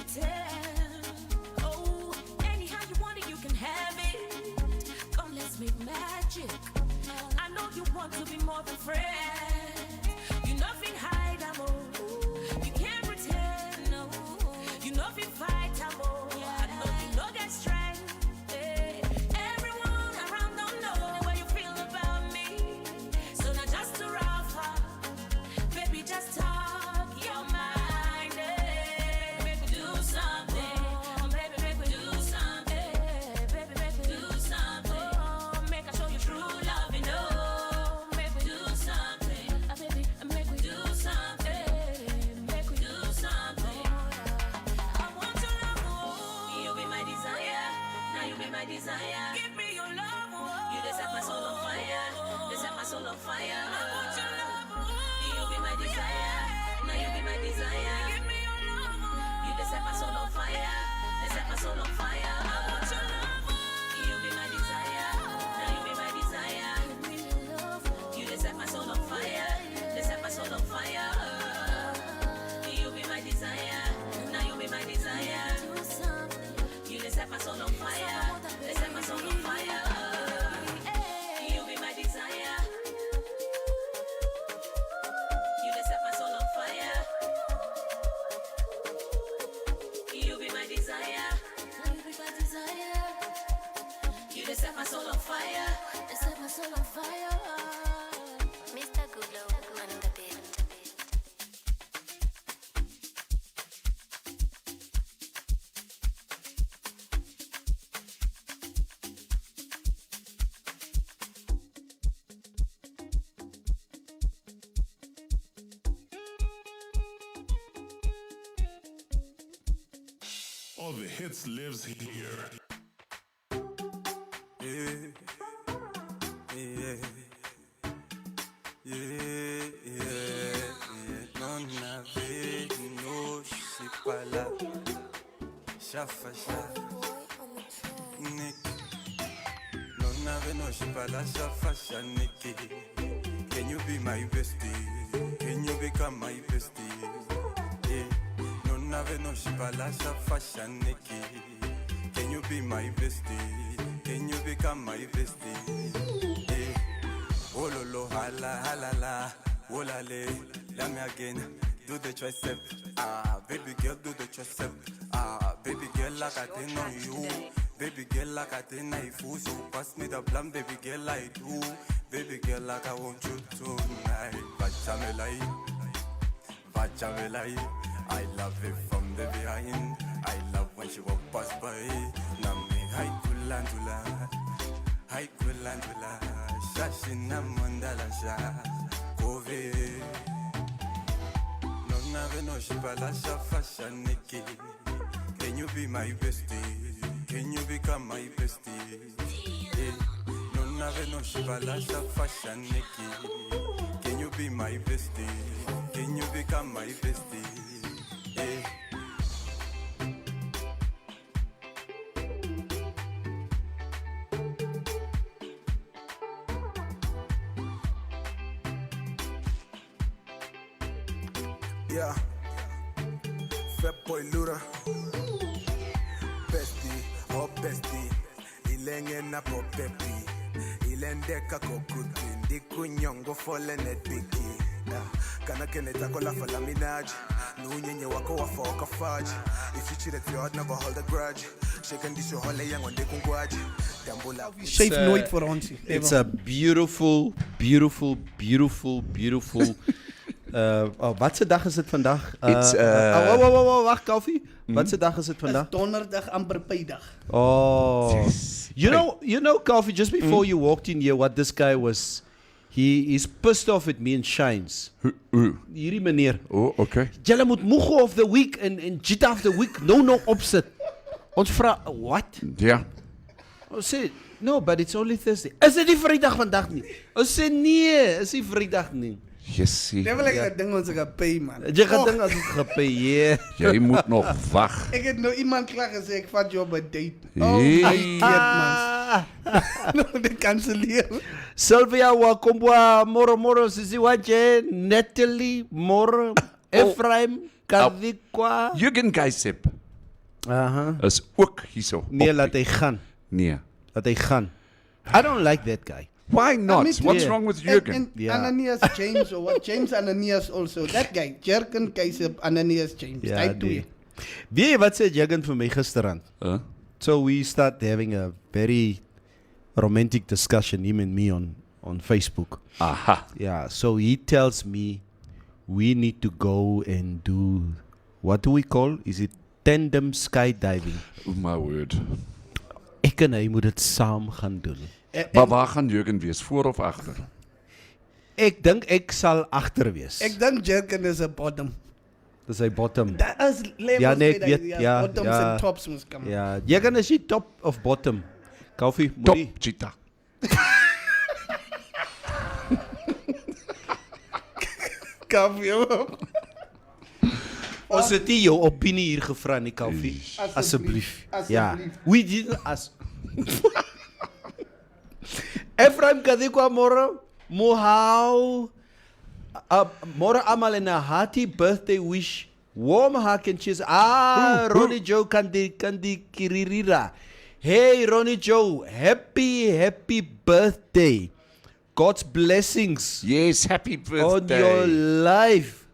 pretend. Oh, anyhow you want it, you can have it. Come, let's make magic. I know you want to be more than friends. You nothing hide, amor. You can't pretend, no. You nothing fight, amor. I know you know get strength. Everyone around don't know what you feel about me. So not just to rough, baby, just talk your mind. Baby, do something. Baby, make me do something. Baby, make me do something. Oh, make I show you true love, you know. Make me do something. Baby, make me do something. Make me do something. I want your love, oh. You be my desire. Now you be my desire. Give me your love, oh. You just set my soul on fire. You set my soul on fire. I want your love, oh. You be my desire. Now you be my desire. Give me your love, oh. You just set my soul on fire. You set my soul on fire. I want your love, oh. You be my desire. Now you be my desire. Give me your love, oh. You just set my soul on fire. You set my soul on fire. You be my desire. Now you be my desire. Do something. You just set my soul on fire. You set my soul on fire. You be my desire. You just set my soul on fire. You be my desire. Now you be my desire. You just set my soul on fire. You set my soul on fire. Mr. Gulo on the beat. All the hits lives here. Yeah, yeah, yeah, yeah. Non avait no shipala, shafa shafa, Nick. Non avait no shipala, shafa shafa, Nicky. Can you be my bestie? Can you become my bestie? Yeah. Non avait no shipala, shafa shafa, Nicky. Can you be my bestie? Can you become my bestie? Yeah. Oh lo lo, hala hala la, oh la le, let me again, do the tricep. Ah, baby girl, do the tricep. Ah, baby girl, like I didn't know you. Baby girl, like I didn't know you. So pass me the blunt, baby girl, I do. Baby girl, like I want you tonight. Vachamelai, I love it from the behind. I love when she walk past by. Nami hai kulandula, hai kulandula. Shashina mandala sha, kove. No nave no shibala shafa shaniki. Can you be my bestie? Can you become my bestie? Yeah. No nave no shibala shafa shaniki. Can you be my bestie? Can you become my bestie? Yeah. Yeah, Fat Boy Luda, bestie, oh bestie, ilenge na po pepi, ilendeka kokuti, ndikunyongo fole netbiki, kana kene tako la fala minaji, nunyenye wako wafoka faji, if you cheat at your heart never hold a grudge, shaken this your hole yang wande kungwaji, tambula. Shave nooit voor ons. It's a beautiful, beautiful, beautiful, beautiful. Wat se dag is dit vandag? Wacht, Kalfie. Wat se dag is dit vandag? Donderdag amper pydag. Oh. You know, Kalfie, just before you walked in here, what this guy was, he is pissed off at me and shines. Hierdie meneer. Oh, okay. Julle moet Moego of the week en Jita of the week nou opsit. Ons vra, what? Ja. Ons sê, no, but it's only Thursday. Is dit nie Vrydag vandag nie? Ons sê nee, is nie Vrydag nie. Jessie. Dit wil ek ding ons gepay man. Jy gaan ding as ons gepay, yeah. Jy moet nog wag. Ek het nou iemand klaar gesê ek vat jou op 'n date. Hey. My keet man. Nou dit kanselleer. Sylvia wakombwa moro sisi waje Natalie moro Ephraim Kadikwa. Jürgen Geisep. is ook hierso. Nee, op laat die- hy gaan. Nee. Laat hy gaan. I don't like that guy. Why not? me too. What's Yeah. wrong with Jürgen? And Yeah. Ananias James or what? James Ananias also. That guy, Jerkin Keiser Ananias James. Ja, Hy twee. nee. Weet jy wat sê Jürgen vir my gisterand? So we start having a very romantic discussion, him and me on Facebook. Aha. Yeah, so he tells me we need to go and do, what do we call? Is it tandem skydiving? Oh my word. Ek en hy moet dit saam gaan doen. Maar waar gaan Jürgen wees? Voor of agter? Ek dink ek sal agter wees. Ek dink Jerkin is 'n bottom. Dis hy bottom. Daar is levels Ja, nee, by ek weet, die ja, bottoms ja. en tops moet kom. Ja, Jürgen is die top of bottom. Koffie, Top moenie. cheetah. Koffie op. Ons het nie jou opinie hier gevra nie, Koffie. Asseblief. Ja. We didn't ask. Ephraim Kadikwa Moro, Mohau. Moro Amal en 'n hearty birthday wish. Warm hug and cheers. Ronnie Joe Kandi Kiririra. Hey Ronnie Joe, happy birthday. God's blessings Yes, happy on birthday. your life.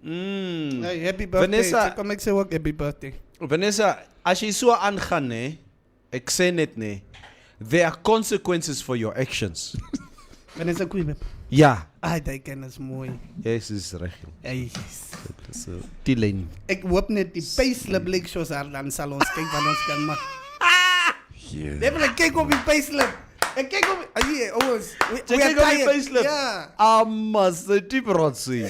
Hey, happy birthday. Vanessa- Kom ek sê ook happy birthday. Vanessa, as jy so aangaan nê, ek sê net nê, there are consequences for your actions. Vanessa Queen. Ja, Ai, daai kennis mooi. yes, is reg. Hey. Dis die lyn. Ek hoop net die payslip lyk soos haar dan sal ons kyk wat ons kan maak. Yeah. Net wil ek kyk op die payslip. Ek kyk op die ouens. Jy kyk op die payslip. Ja. Amas, die brotsie.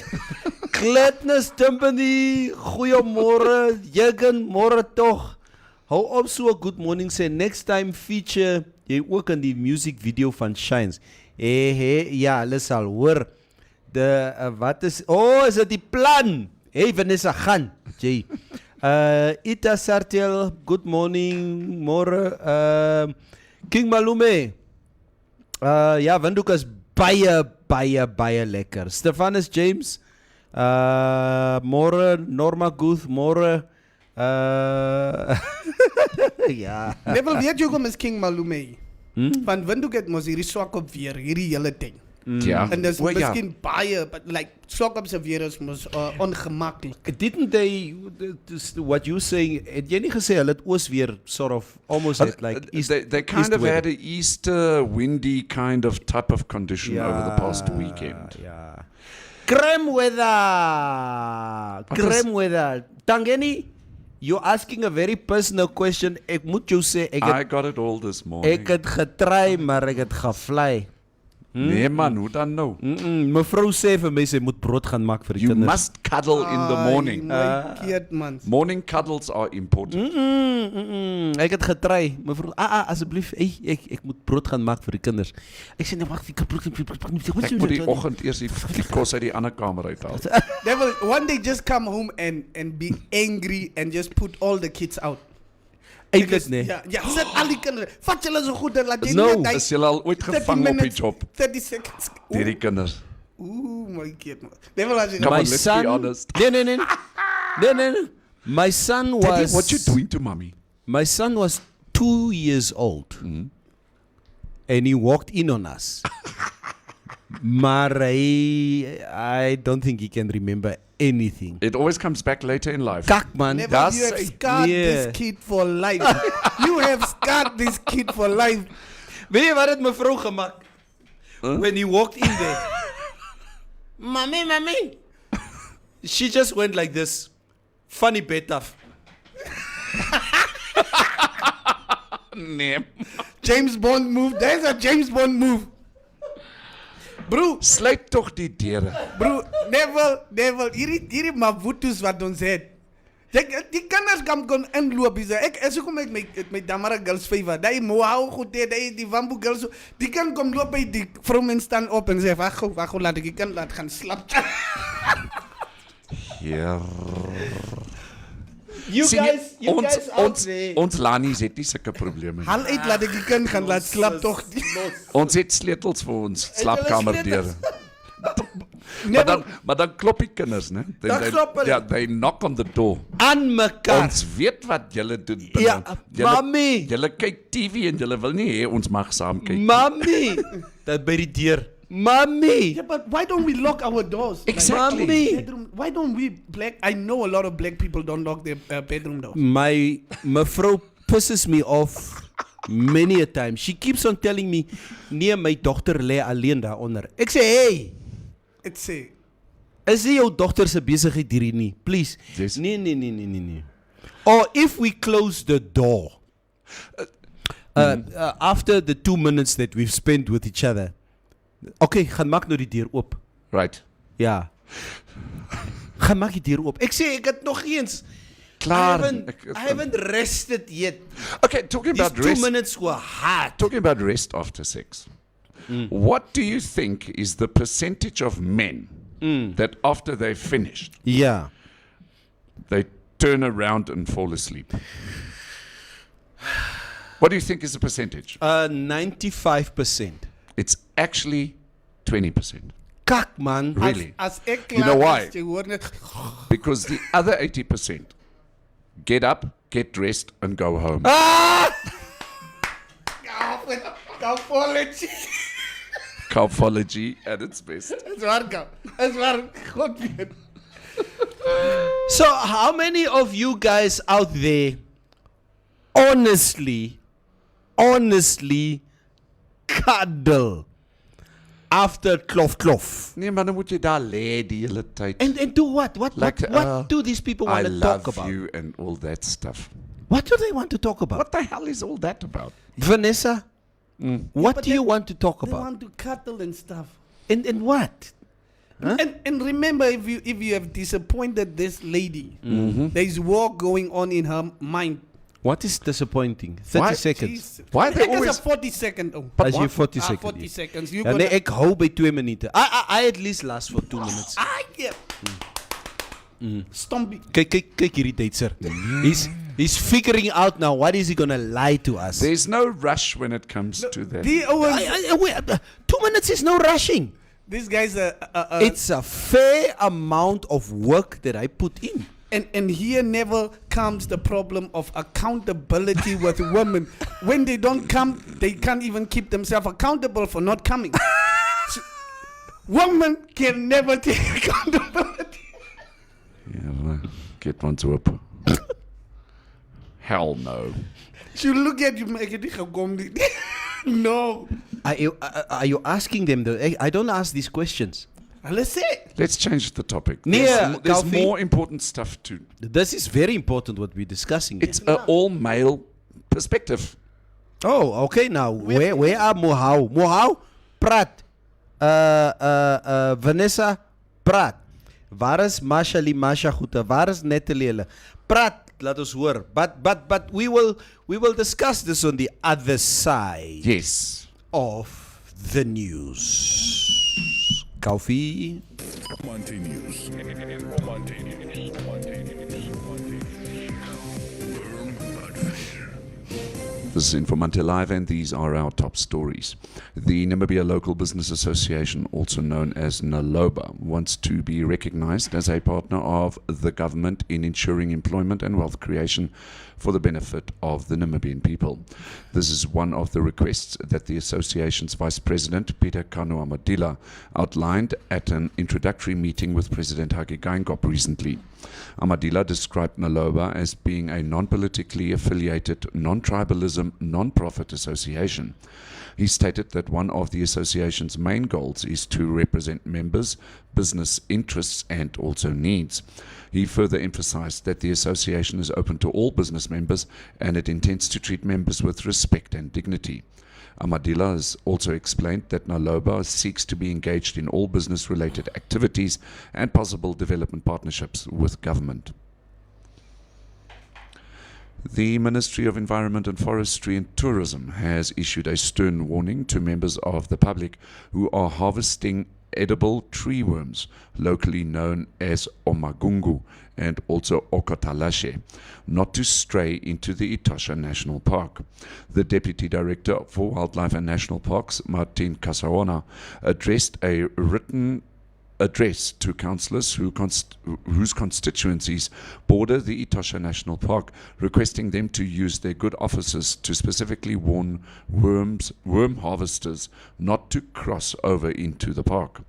Gladness Timpany, goeiemôre, Jürgen, môre tog. Hou op so good morning sê. Next time feature jy ook in die music video van Shines. Ja, hulle sal hoor. Wat is is dit die plan? Hey Vanessa gaan. Jy. Ita Sartel, good morning, môre. King Malume. Ja, Windhoek is baie lekker. Stefanus James. Môre Norma Guth, môre. Ja. Nevel weet jy hoekom is King Malume? Van Windhoek het mos hierdie swak op weer, hierdie hele ding. Ja. En dis O, ja. miskien baie, but like swak op se weer is mos ongemaklik. Didn't they, what you saying, het jy nie gesê hulle het oos weer sort of almost had like east, They kind east of weather. had an Easter windy kind of type of condition over the past weekend. Ja. Creme weather. Creme weather. Tangeni, you're asking a very personal question. Ek moet jou sê, I got it all this morning. ek het getry, maar ek het gevlei. Nee man, hoe dan nou? Mevrou sê vir my sy moet brood gaan maak vir die You kinders. must cuddle in the morning. My kid man. Morning cuddles are important. Ek het getry. Mevrou, asseblief, ek moet brood gaan maak vir die kinders. Ek sê nee, wag, ek brood. Ek moet die oggend eers die kos uit die ander kamer uithaal. Nevel, one day just come home and be angry and just put all the kids out. Eintlik nee. Ja, sit al die kinders. Vat julle so goed en laat jy No. net hy Is julle al ooit 30 gevang op die minutes, job 30 seconds. deur die kinders? My kid man. Nevel as jy Come My on, let's son, be honest. Nee. My son Daddy, was what you doing to mommy? My son was 2 years old. And he walked in on us. Maar I don't think he can remember anything. It always comes back later in life. Kak man. Never, That's you have a- scarred this yeah. kid for life. You have scarred this kid for life. Weet jy wat het mevrou gemaak? When he walked in there. Mommy. She just went like this. Funny bit af. Nee. James Bond move. There's a James Bond move. Bro, Sluit tog die deure. Nevel, hierdie mavutus wat ons het. Die kinders kan inloop hier. Ek is hoekom ek my damara girls favor. Daai mohau goed het, die wambu girls. Die kan kom loop by die vrouens staan op en sê wag gou laat ek die kind laat gaan slap. Ja. You guys out there. Ons Lanies het nie sulke probleme nie. Haal uit laat ek die kind gaan laat slap tog. Ons het sleutels vir ons slaapkamer deure. Maar dan klop die kinders, né? Dan klop hulle. Ja, they knock on the door. Aan mekaar. Ons weet wat julle doen binne. Ja, mami. Julle kyk TV en julle wil nie hê ons mag saam kyk. Mami. Dat by die deur. Mami. Yeah, but why don't we lock our doors? Exactly. Mami. Bedroom, why don't we I know a lot of black people don't lock their bedroom doors. My mevrou pisses me off many a time. She keeps on telling me, nee, my dogter lê alleen daaronder. Ek sê, hey, It's a is nie jou dogter se besigheid hierdie nie. Please. Yes. Nee. Or if we close the door, after the 2 minutes that we've spent with each other, okay, gaan maak nou die deur oop. Right. Ja. Gaan maak die deur oop. Ek sê, ek het nog eens. Klaar. I haven't rested yet. Okay, talking These about 2 rest. minutes were hard. Talking about rest after sex. What do you think is the percentage of men that after they've finished, Ja. they turn around and fall asleep? What do you think is the percentage? 95%. It's actually 20%. Kak, man. Really? as ek You know klaar why? is, jy hoor net Because the other 80% get up, get dressed, and go home. Apology. Carpology at its best. Dis waar Kau. Dis waar God weet. So, how many of you guys out there honestly cuddle after klof? Nee, maar dan moet jy daar lê die hele tyd. And do what? What do these people I want to love talk about? you and all that stuff. What do they want to talk about? What the hell is all that about? Vanessa, what but do you they- want to talk They about? want to cuddle and stuff. And what? And remember, if you have disappointed this lady, there's war going on in her mind. What is disappointing? 30 Why? seconds. Jesus. Why they Ek is always- a 40-second. Oh. As you 40 seconds. 40 seconds. You Ja, nee, gonna- ek hou by 2 minute. I at least last for 2 minutes. Yeah. Stompie. Kyk hierdie Duitser. He's figuring out now what is he gonna lie to us. There's no rush when it comes to that. Die ouens, Wait, 2 minutes is no rushing. these guys are, It's a fair amount of work that I put in. and here never comes the problem of accountability with women. When they don't come, they can't even keep themselves accountable for not coming. So, women can never take accountability. Yeah, well, get one to up. Hell no. She look at you, make it no. Are you asking them though? I don't ask these questions. Let's say. Let's change the topic. Nee, There's Kalfie. more important stuff too. This is very important what we're discussing. It's an all-male perspective. Oh, okay. Now, where are Mohau? Mohau, praat. Vanessa, praat. Waar is Masha Guta? Waar is Natalie? Praat, laat ons hoor. But we will discuss this on the other side Yes. of the news. Coffee. Informanté News. Informanté News. This is Informanté Live, and these are our top stories. The Namibia Local Business Association, also known as NALOBA, wants to be recognized as a partner of the government in ensuring employment and wealth creation for the benefit of the Namibian people. This is one of the requests that the association's Vice President, Peter Kanu Amadila, outlined at an introductory meeting with President Hage Geingob recently. Amadila described NALOBA as being a non-politically affiliated, non-tribalism, non-profit association. He stated that one of the association's main goals is to represent members, business interests, and also needs. He further emphasized that the association is open to all business members and it intends to treat members with respect and dignity. Amadila has also explained that NALOBA seeks to be engaged in all business-related activities and possible development partnerships with government. The Ministry of Environment and Forestry and Tourism has issued a stern warning to members of the public who are harvesting edible tree worms, locally known as omagungu and also okotalashe, not to stray into the Etosha National Park. The Deputy Director for Wildlife and National Parks, Martin Casaona, addressed a written address to councillors whose constituencies border the Etosha National Park, requesting them to use their good offices to specifically warn worm harvesters not to cross over into the park.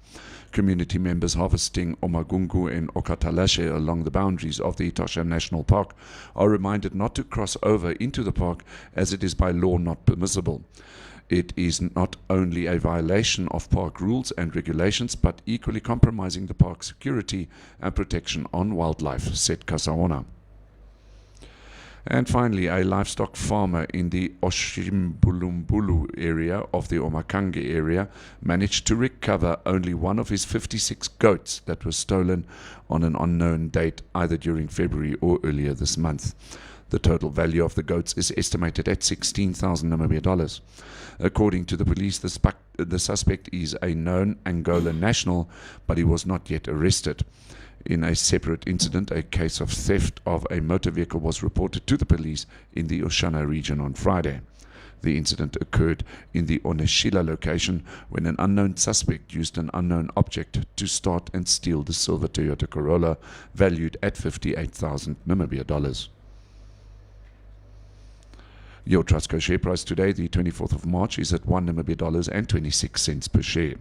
Community members harvesting Omagungu and Okatalashe along the boundaries of the Etosha National Park are reminded not to cross over into the park, as it is by law not permissible. It is not only a violation of park rules and regulations, but equally compromising the park's security and protection on wildlife, said Kasaona. And finally, a livestock farmer in the Oshimbulumbulu area of the Omakange area managed to recover only one of his 56 goats that were stolen on an unknown date, either during February or earlier this month. The total value of the goats is estimated at 16,000 Namibia dollars. According to the police, the suspect is a known Angolan national, but he was not yet arrested. In a separate incident, a case of theft of a motor vehicle was reported to the police in the Oshana region on Friday. The incident occurred in the Oneshila location when an unknown suspect used an unknown object to start and steal the silver Toyota Corolla valued at 58,000 Namibia dollars. Your Trustco share price today, the 24th of March, is at 1 Namibia dollars and 26 cents per share.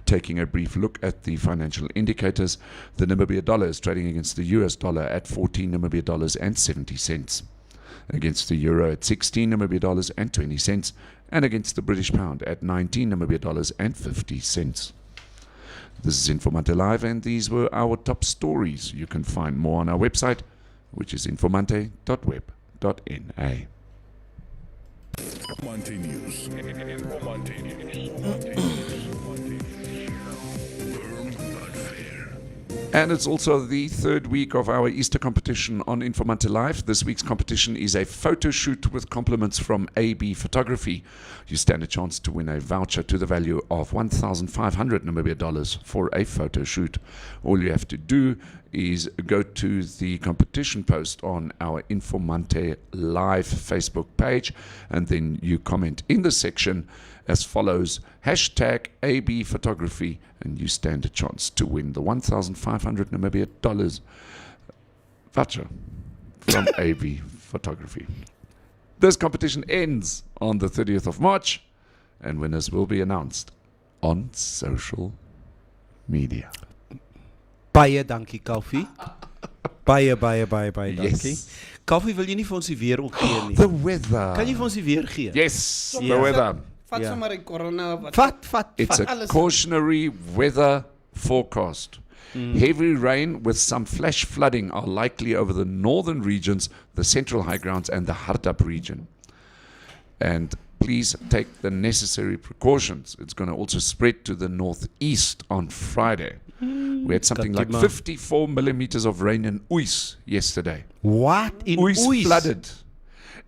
Taking a brief look at the financial indicators, the Namibia dollar is trading against the US dollar at 14 Namibia dollars and 70 cents, against the euro at 16 Namibia dollars and 20 cents, and against the British pound at 19 Namibia dollars and 50 cents. This is Informanté Live, and these were our top stories. You can find more on our website, which is informante.web.na. Informanté News. Informanté News. And it's also the third week of our Easter competition on Informanté Live. This week's competition is a photo shoot with compliments from AB Photography. You stand a chance to win a voucher to the value of 1,500 Namibia dollars for a photo shoot. All you have to do is go to the competition post on our Informanté Live Facebook page, and then you comment in the section as follows: #AB Photography, and you stand a chance to win the 1,500 Namibia dollars voucher from AB Photography. This competition ends on the 30th of March, and winners will be announced on social media. Baie dankie, Koffie. Baie dankie. Yes. Koffie, wil jy nie vir ons die weer ook gee nie? The weather. Kan jy vir ons die weer gee? Yes, Yeah. the weather. Vat Ja. sommer 'n corona. Vat. It's a alles. cautionary weather forecast. Heavy rain with some flash flooding are likely over the northern regions, the central high grounds, and the Hardap region. And please take the necessary precautions. It's going to also spread to the northeast on Friday. We had something like 54 millimeters of rain in Uys yesterday. What? In Uys Uys? flooded.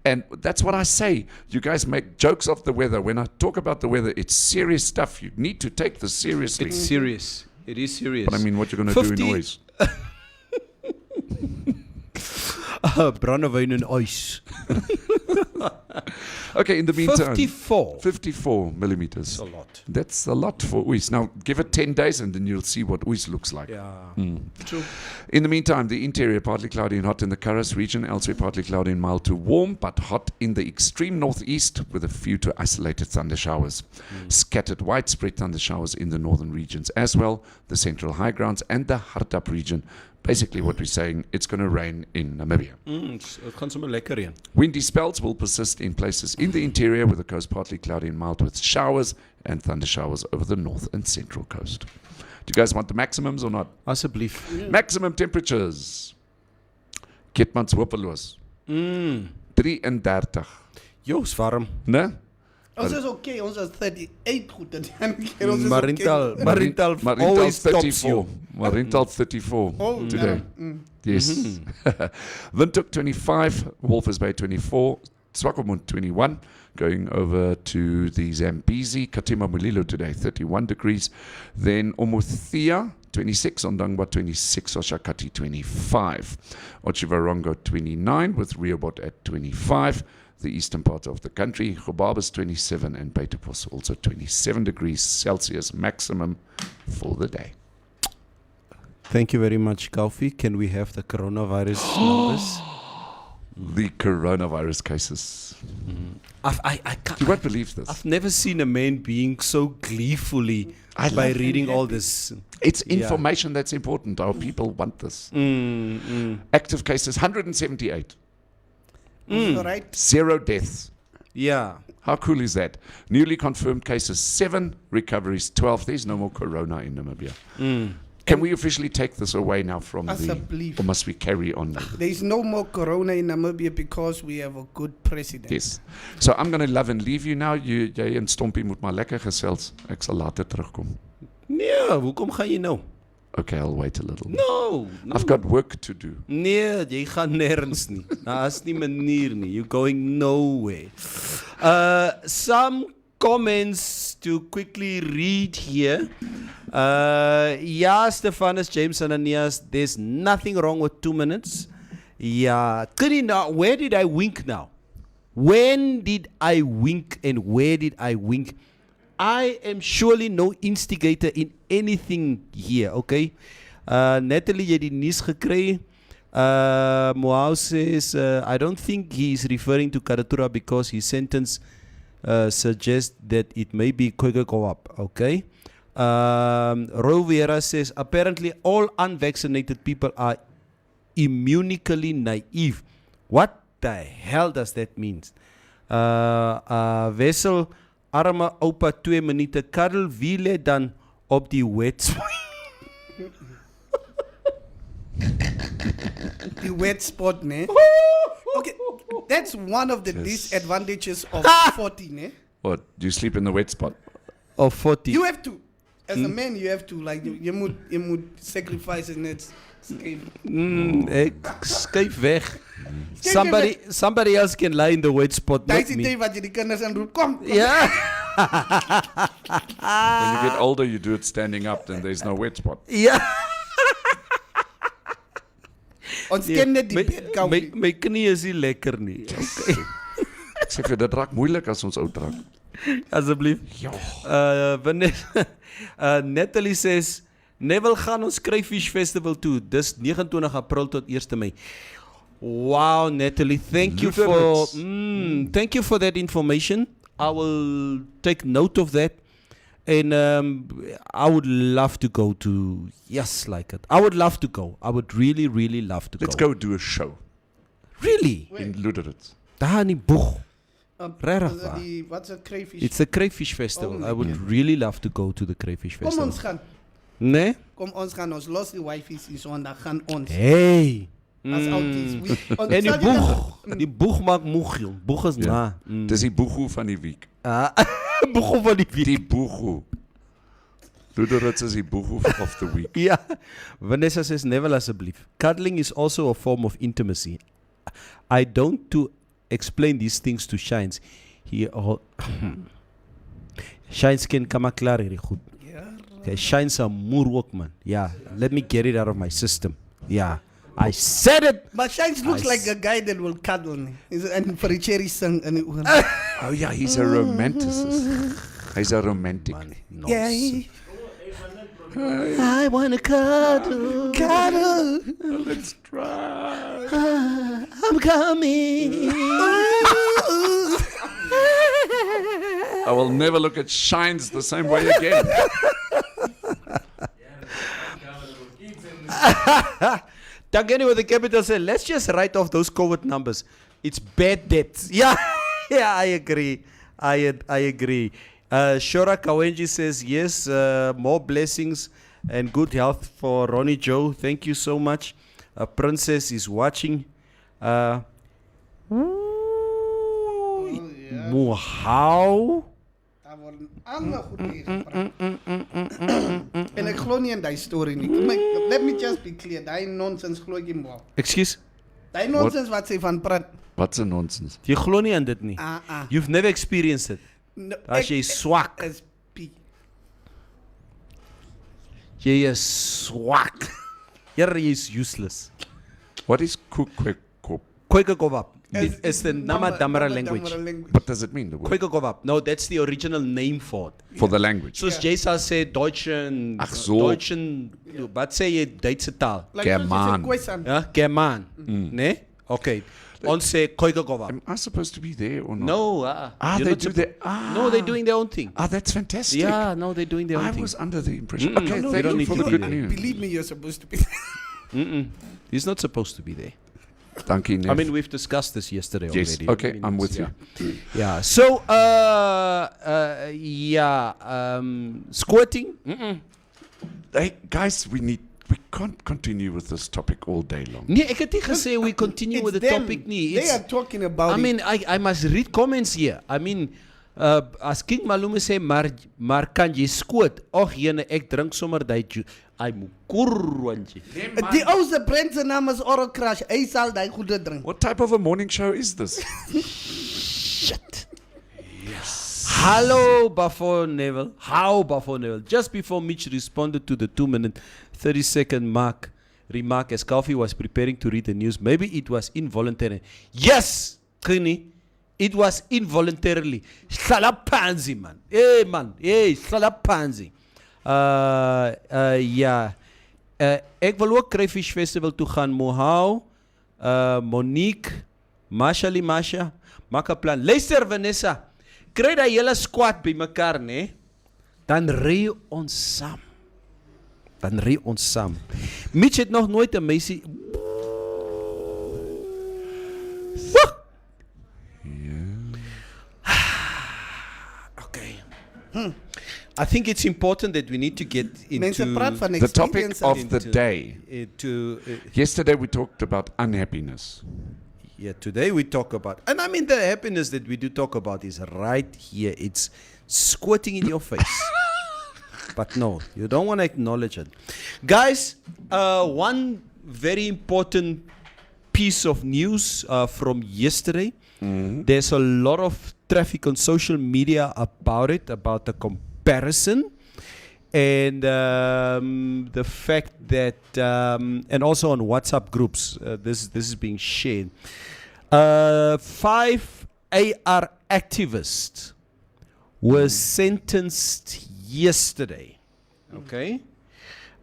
And that's what I say. You guys make jokes of the weather. When I talk about the weather, it's serious stuff. You need to take this seriously. It's serious. It is serious. But I mean, what you're going to do in 50 Uys. Brandewyn en ys. Okay, in the meantime, 54. millimeters. That's a lot. That's a lot for Uys. Now, give it 10 days and then you'll see what Uys looks like. Yeah. True. In the meantime, the interior partly cloudy and hot in the Karas region, elsewhere partly cloudy and mild to warm, but hot in the extreme northeast with a few to isolated thunder showers. Scattered widespread thunder showers in the northern regions as well, the central high grounds and the Hardap region. Basically what we're saying, it's going to rain in Namibia. Het gaan sommer lekker reën. Windy spells will persist in places in the interior with the coast partly cloudy and mild with showers and thunder showers over the north and central coast. Do you guys want the maximums or not? Asseblief. Maximum temperatures. Ketmans hopeloos. 33. Jo's warm. Né? Ons is okay, ons is 38 goed. Dan keer ons is Marintal always tops you. Marintal 34 Oh, today. Yes. Windhoek 25, Walvis Bay 24, Swakopmund 21, going over to the Zambezi, Katima Mulilo today 31 degrees. Then Omuthia 26, Ondangwa 26, Oshakati 25, Ochivarongo 29 with Rehoboth at 25. The eastern part of the country, Gobabis 27 and Beitepos also 27 degrees Celsius maximum for the day. Thank you very much, Kaufi. Can we have the coronavirus numbers? The coronavirus cases. I can't. You won't believe this. I've never seen a man being so gleefully I by love reading all this. It's Yeah. information that's important. Our people want this. Mm. Active cases 178. All right. 0 deaths. Yeah. How cool is that? Newly confirmed cases 7, recoveries 12. There's no more corona in Namibia. Can we officially take this away now from As a belief. or must we carry on? There is no more corona in Namibia because we have a good president. Yes. So I'm going to love and leave you now. Jy en Stompie moet maar lekker gesels. Ek sal later terugkom. Nee, hoekom gaan jy nou? Okay, I'll wait a little. No. I've got work to do. Nee, jy gaan nergens nie. Daar's nie manier nie. You're going nowhere. Some comments to quickly read here. Yeah, Stephanus, James Ananias, there's nothing wrong with 2 minutes. Yeah. Now, where did I wink now? When did I wink and where did I wink? I am surely no instigator in anything here, okay? Natalie, jy die nuus gekry. Moau says, I don't think he's referring to Karatura because his sentence suggests that it may be quicker go up, okay? Rovera says, apparently all unvaccinated people are immunically naive. What the hell does that mean? Wessel, arme oupa 2 minute Karel, wie lê dan op die wet? The wet spot, ne? Okay, that's one of the disadvantages of 40, ne? What? Do you sleep in the wet spot? Of 40. You have to, as a man, you have to, like, you moet sacrifice and it's Ek skuif weg. Somebody else can lie in the wet spot, Daar not is die me. tyd wat jy die kinders aanroep, kom. Yeah. When you get older, you do it standing up, then there's no wet spot. Yeah. Ons ken net die bed, Kaufi. My knie is nie lekker nie. Okay. Ek sê vir dit raak moeilik as ons oud raak. Asseblief. Ja. Vanessa, Natalie says, Neville gaan ons Crayfish Festival toe. Dis 29 April tot 1 Mei. Wow, Natalie, thank you for that information. I will take note of that. And I would love to go to, yes, like it. I would love to go. I would really, really love to Let's go do a show Really? in Luderitz. Daar in die boeg. Regtig Is waar. die, wat's a crayfish? It's a Crayfish Festival. I would really love to go to the Crayfish Kom Festival. ons gaan. Nee? Kom ons gaan. Ons los die wifi's hier so en dan gaan ons. Hey. As outies. En die boeg. Die boeg maak moeg, jong. Boeg is na. Dis die boegoe van die week. Boeg van die week. Die boegoe. Luderitz is die boegoe of the week. Ja. Vanessa says, Neville asseblief. Cuddling is also a form of intimacy. I don't to explain these things to Shines. He all Shines ken kama klaar hierdie goed. Okay, Shines a moer ook, man. Yeah, let me get it out of my system. Yeah. I said it. But Shines looks like a guy that will cuddle me. En vir die cherry sing in die oor. Oh yeah, he's a romanticist. He's a romantic. Yeah. I wanna cuddle. Cuddle. Let's try. I'm coming. I will never look at Shines the same way again. Dangani with the capital said, let's just write off those COVID numbers. It's bad debts. Yeah, yeah, I agree. I agree. Shora Kawenji says, yes, more blessings and good health for Ronnie Joe. Thank you so much. Princess is watching. How? Daar word ander goed mee gepraat. En ek glo nie in die story nie. Let me just be clear. Die nonsense glo ek nie maar. Excuse? Die nonsense wat sy van praat. What's a nonsense? Jy glo nie aan dit nie. You've never experienced it. No, As jy swak. is P. Jy is swak. Here jy is useless. What is Kukwekkop? Kwekekop. It's the Nama Damara language. What does it mean, the word? Khoekhoegowab. No, that's the original name for it. For the language. Soos jy sal sê Deutsch en Ag so. Deutsch en wat sê jy Duitse taal? German. Ja, German. Nee? Okay. Ons sê Khoekhoegowab. Am I supposed to be there or not? No, you're they not do suppo- their... No, they're doing their own thing. that's fantastic. Yeah, no, they're doing their own I thing. was under the impression. Mm-mm. Okay, No, thank you don't you need for to the be good there. news. Believe me, you're supposed to be. He's not supposed to be there. Dankie, Neef. I mean, we've discussed this yesterday yes, already. okay, I mean, I'm it's- with you. Yeah. So, squirting. Hey, guys, we can't continue with this topic all day long. Nee, ek het nie gesê we continue with the topic nie. They are talking about I mean, I must read comments here. I mean, as King Malume sê, maar kan jy skoot? Och jene, ek drink sommer die juice. Ai mukurwantjie. Die ouste Brent se naam is Oral Crush. Hy sal daai goede drink. What type of a morning show is this? Shit. Yes. Hello, Buffalo Neville. How Buffalo Neville? Just before Mitch responded to the 2-minute 30-second remark as Coffee was preparing to read the news, maybe it was involuntary. Yes, Krini, it was involuntarily. Slalapanzi, man. Hey, man. Hey, slalapanzi. Ja. Ek wil ook Crayfish Festival toe gaan. Mohau, Monique, Masha, maak 'n plan. Luister Vanessa, kry daai hele squad by mekaar, né? Dan ry ons saam. Mitch het nog nooit 'n meisie. Okay. I think it's important that we need to get Mense into praat van The topic experience. of the day. Yesterday we talked about unhappiness. Yeah, today we talk about, and I mean the happiness that we do talk about is right here. It's squirting in your face. But no, you don't want to acknowledge it. Guys, one very important piece of news from yesterday. There's a lot of traffic on social media about it, about the comparison. And the fact that, and also on WhatsApp groups, this is being shared. 5 AR activists were sentenced yesterday. Okay,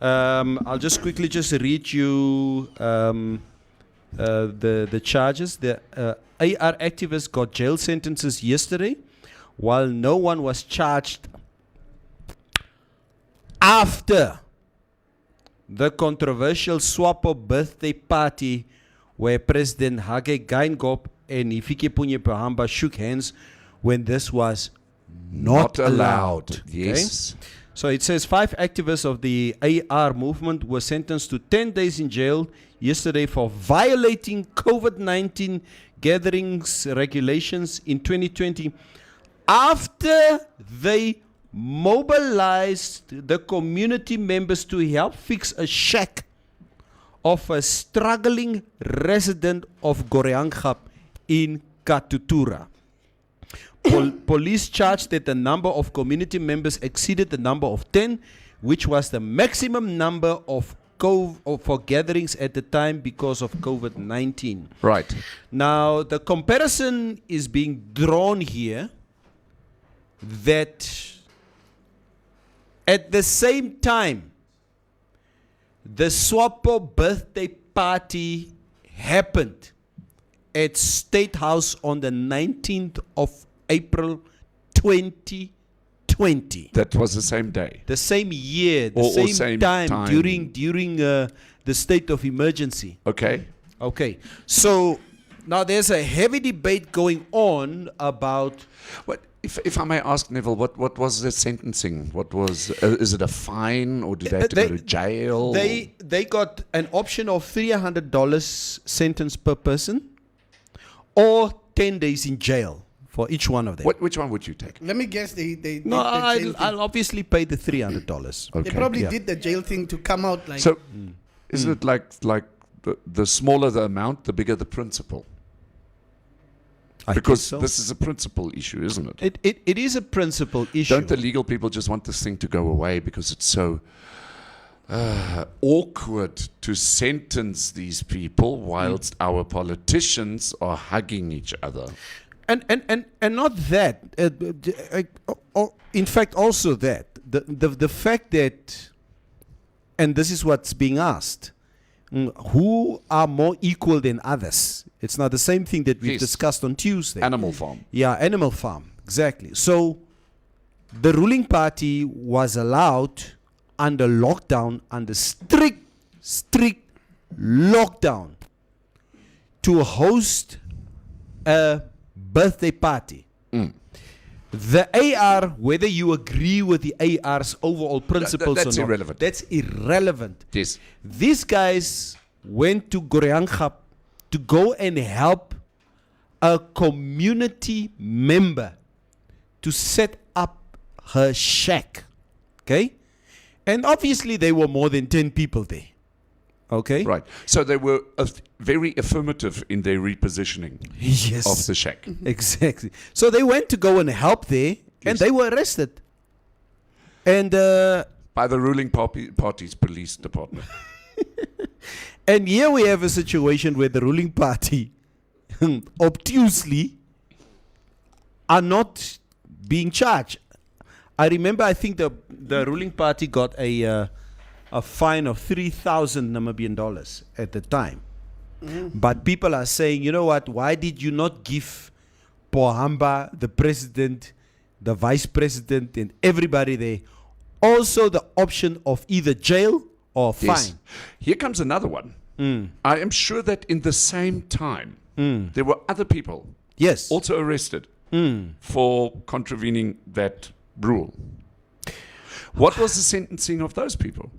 I'll just quickly read you the charges. The AR activists got jail sentences yesterday, while no one was charged after the controversial Swapo birthday party where President Hage Geingob and Hifikepunye Pohamba shook hands when this was not allowed. Yes. Okay? So it says 5 activists of the AR movement were sentenced to 10 days in jail yesterday for violating COVID-19 gatherings regulations in 2020 after they mobilized the community members to help fix a shack of a struggling resident of Goreangab in Katutura. Police charged that the number of community members exceeded the number of 10, which was the maximum number for gatherings at the time because of COVID-19. Right. Now, the comparison is being drawn here that at the same time, the Swapo birthday party happened at State House on the 19th of April 2020. That was the same day. The same year, the Or same time during the state of emergency. Okay. Okay, so now there's a heavy debate going on about. What, if I may ask, Neville, what was the sentencing? What was? Is it a fine, or did they have to go to jail? They got an option of $300 sentence per person, or 10 days in jail for each one of them. Which one would you take? Let me guess. No, I'll obviously pay the $300. Okay. They probably did the jail thing to come out like. So, is it like the smaller the amount, the bigger the principle? I Because guess so. this is a principle issue, isn't it? It is a principal issue. Don't the legal people just want this thing to go away because it's so awkward to sentence these people whilst our politicians are hugging each other. And not that. In fact, also that the fact that, and this is what's being asked, who are more equal than others? It's not the same thing that we've Yes. discussed on Tuesday. Animal Farm. Yeah, Animal Farm, exactly. So the ruling party was allowed under lockdown, under strict lockdown, to host a birthday party. The AR, whether you agree with the AR's overall principles that's or not, irrelevant. that's irrelevant. Yes. These guys went to Goreangap to go and help a community member to set up her shack. Okay? And obviously there were more than 10 people there. Okay? Right. So they were very affirmative in their repositioning Yes. of the shack. Exactly. So they went to go and help there, and Yes. they were arrested. And By the ruling party's police department. and here we have a situation where the ruling party obtusely are not being charged. I remember, I think the ruling party got a fine of 3,000 Namibian dollars at the time. But people are saying, you know what, why did you not give Pohamba, the president, the vice president, and everybody there also the option of either jail or fine? Yes. Here comes another one. I am sure that in the same time, there were other people Yes. also arrested for contravening that rule. What was the sentencing of those people?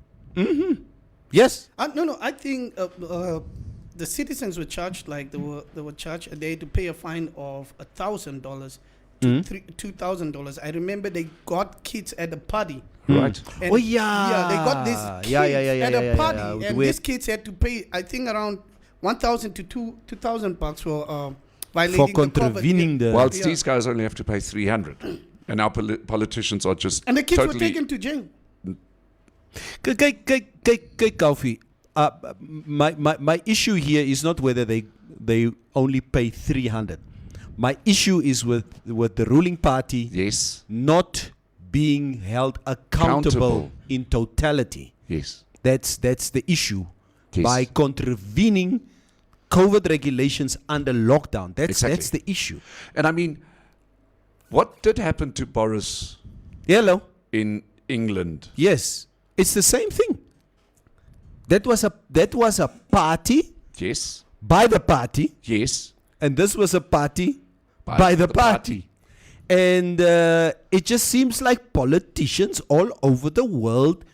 Yes. No, I think the citizens were charged like they were charged a day to pay a fine of $1,000 to $2,000. I remember they got kids at a party. Right. And Oh, yeah. yeah, they got these kids Yeah, at a party, yeah. and Where- these kids had to pay, I think, around 1,000 to 2,000 bucks for violating For the contravening COVID. the. Whilst Yeah. these guys only have to pay 300. And our politicians are just And the kids totally were taken to jail. Kyk, Kofi. My issue here is not whether they only pay 300. My issue is with the ruling party Yes. not being held accountable in totality. Yes. That's the issue. Yes. By contravening COVID regulations under lockdown. That's Exactly. that's the issue. And I mean, what did happen to Boris Hello. in England? Yes. It's the same thing. That was a party Yes. by the party, Yes. and this was a party by the party. And it just seems like politicians all over the world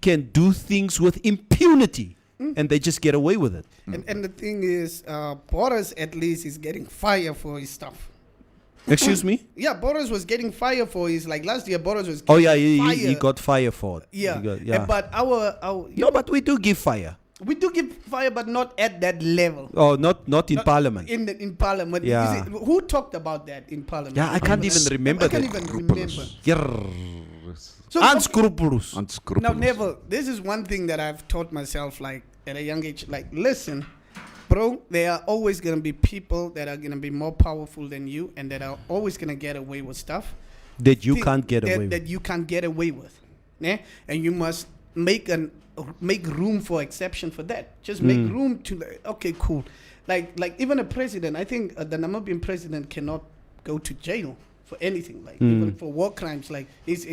can do things with impunity, and they just get away with it. And the thing is, Boris at least is getting fired for his stuff. Excuse me? Yeah, Boris was getting fired for his, like last year, Boris was Oh getting yeah, fired. he got fire for it. Yeah. He got- yeah. But our No, but we do give fire. we do give fire, but not at that level. Oh, not in Not Parliament. In Parliament. Yeah. You see, who talked about that in Parliament? Yeah, I can't even remember I can't that. even remember. So, Unscrupulous. Now, Unscrupulous. Neville, this is one thing that I've taught myself, like at a young age. Like, listen, bro, there are always gonna be people that are gonna be more powerful than you, and that are always gonna get away with stuff That you thi- can't get that, away that with. you can't get away with. Yeah? And you must make room for exception for that. Just make room to, okay, cool. Like even a president, I think the Namibian president cannot go to jail for anything, like even for war crimes. Like his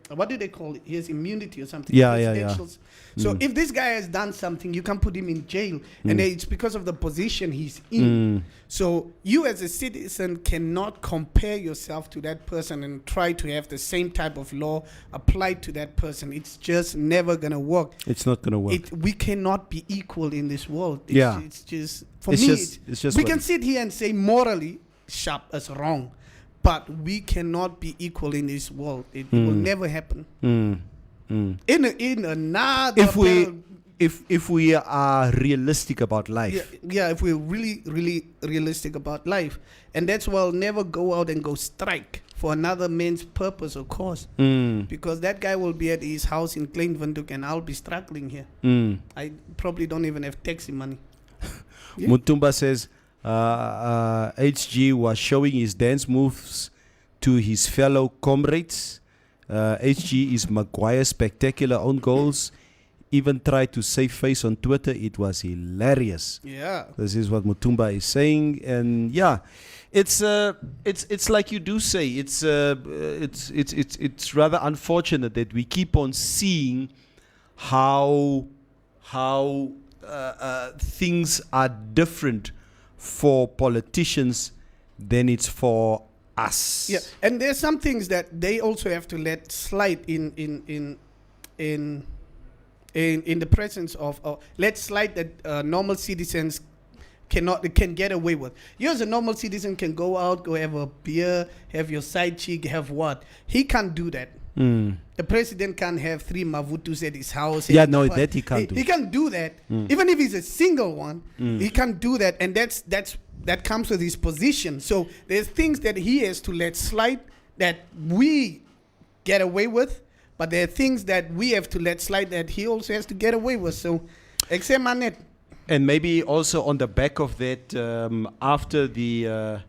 what do they call it? His immunity or something. Yeah. Presidentials. So if this guy has done something, you can put him in jail, and it's because of the position he's in. So you as a citizen cannot compare yourself to that person and try to have the same type of law applied to that person. It's just never gonna work. It's not gonna work. We cannot be equal in this world. Yeah. It's just for It's me. just we what can it- sit here and say morally sharp as wrong, but we cannot be equal in this world. It will never happen. In another If we are realistic about life. yeah, if we're really realistic about life, and that's why I'll never go out and go strike for another man's purpose or cause. Because that guy will be at his house in Klein Windhoek and I'll be struggling here. I probably don't even have taxi money. Yeah. Mutumba says HG was showing his dance moves to his fellow comrades. HG is Maguire's spectacular own goals. Even tried to save face on Twitter. It was hilarious. Yeah. This is what Mutumba is saying, and yeah, it's like you do say. It's rather unfortunate that we keep on seeing how things are different for politicians than it's for us. Yeah, and there's some things that they also have to let slide in the presence of let slide that normal citizens can get away with. You as a normal citizen can go out, go have a beer, have your side chick, have what? He can't do that. The president can't have 3 mavutus at his house. Yeah, no, that he can't do. He can't do that. Even if he's a single one, he can't do that, and that comes with his position. So there's things that he has to let slide that we get away with, but there are things that we have to let slide that he also has to get away with. So, except Manet. And maybe also on the back of that, after the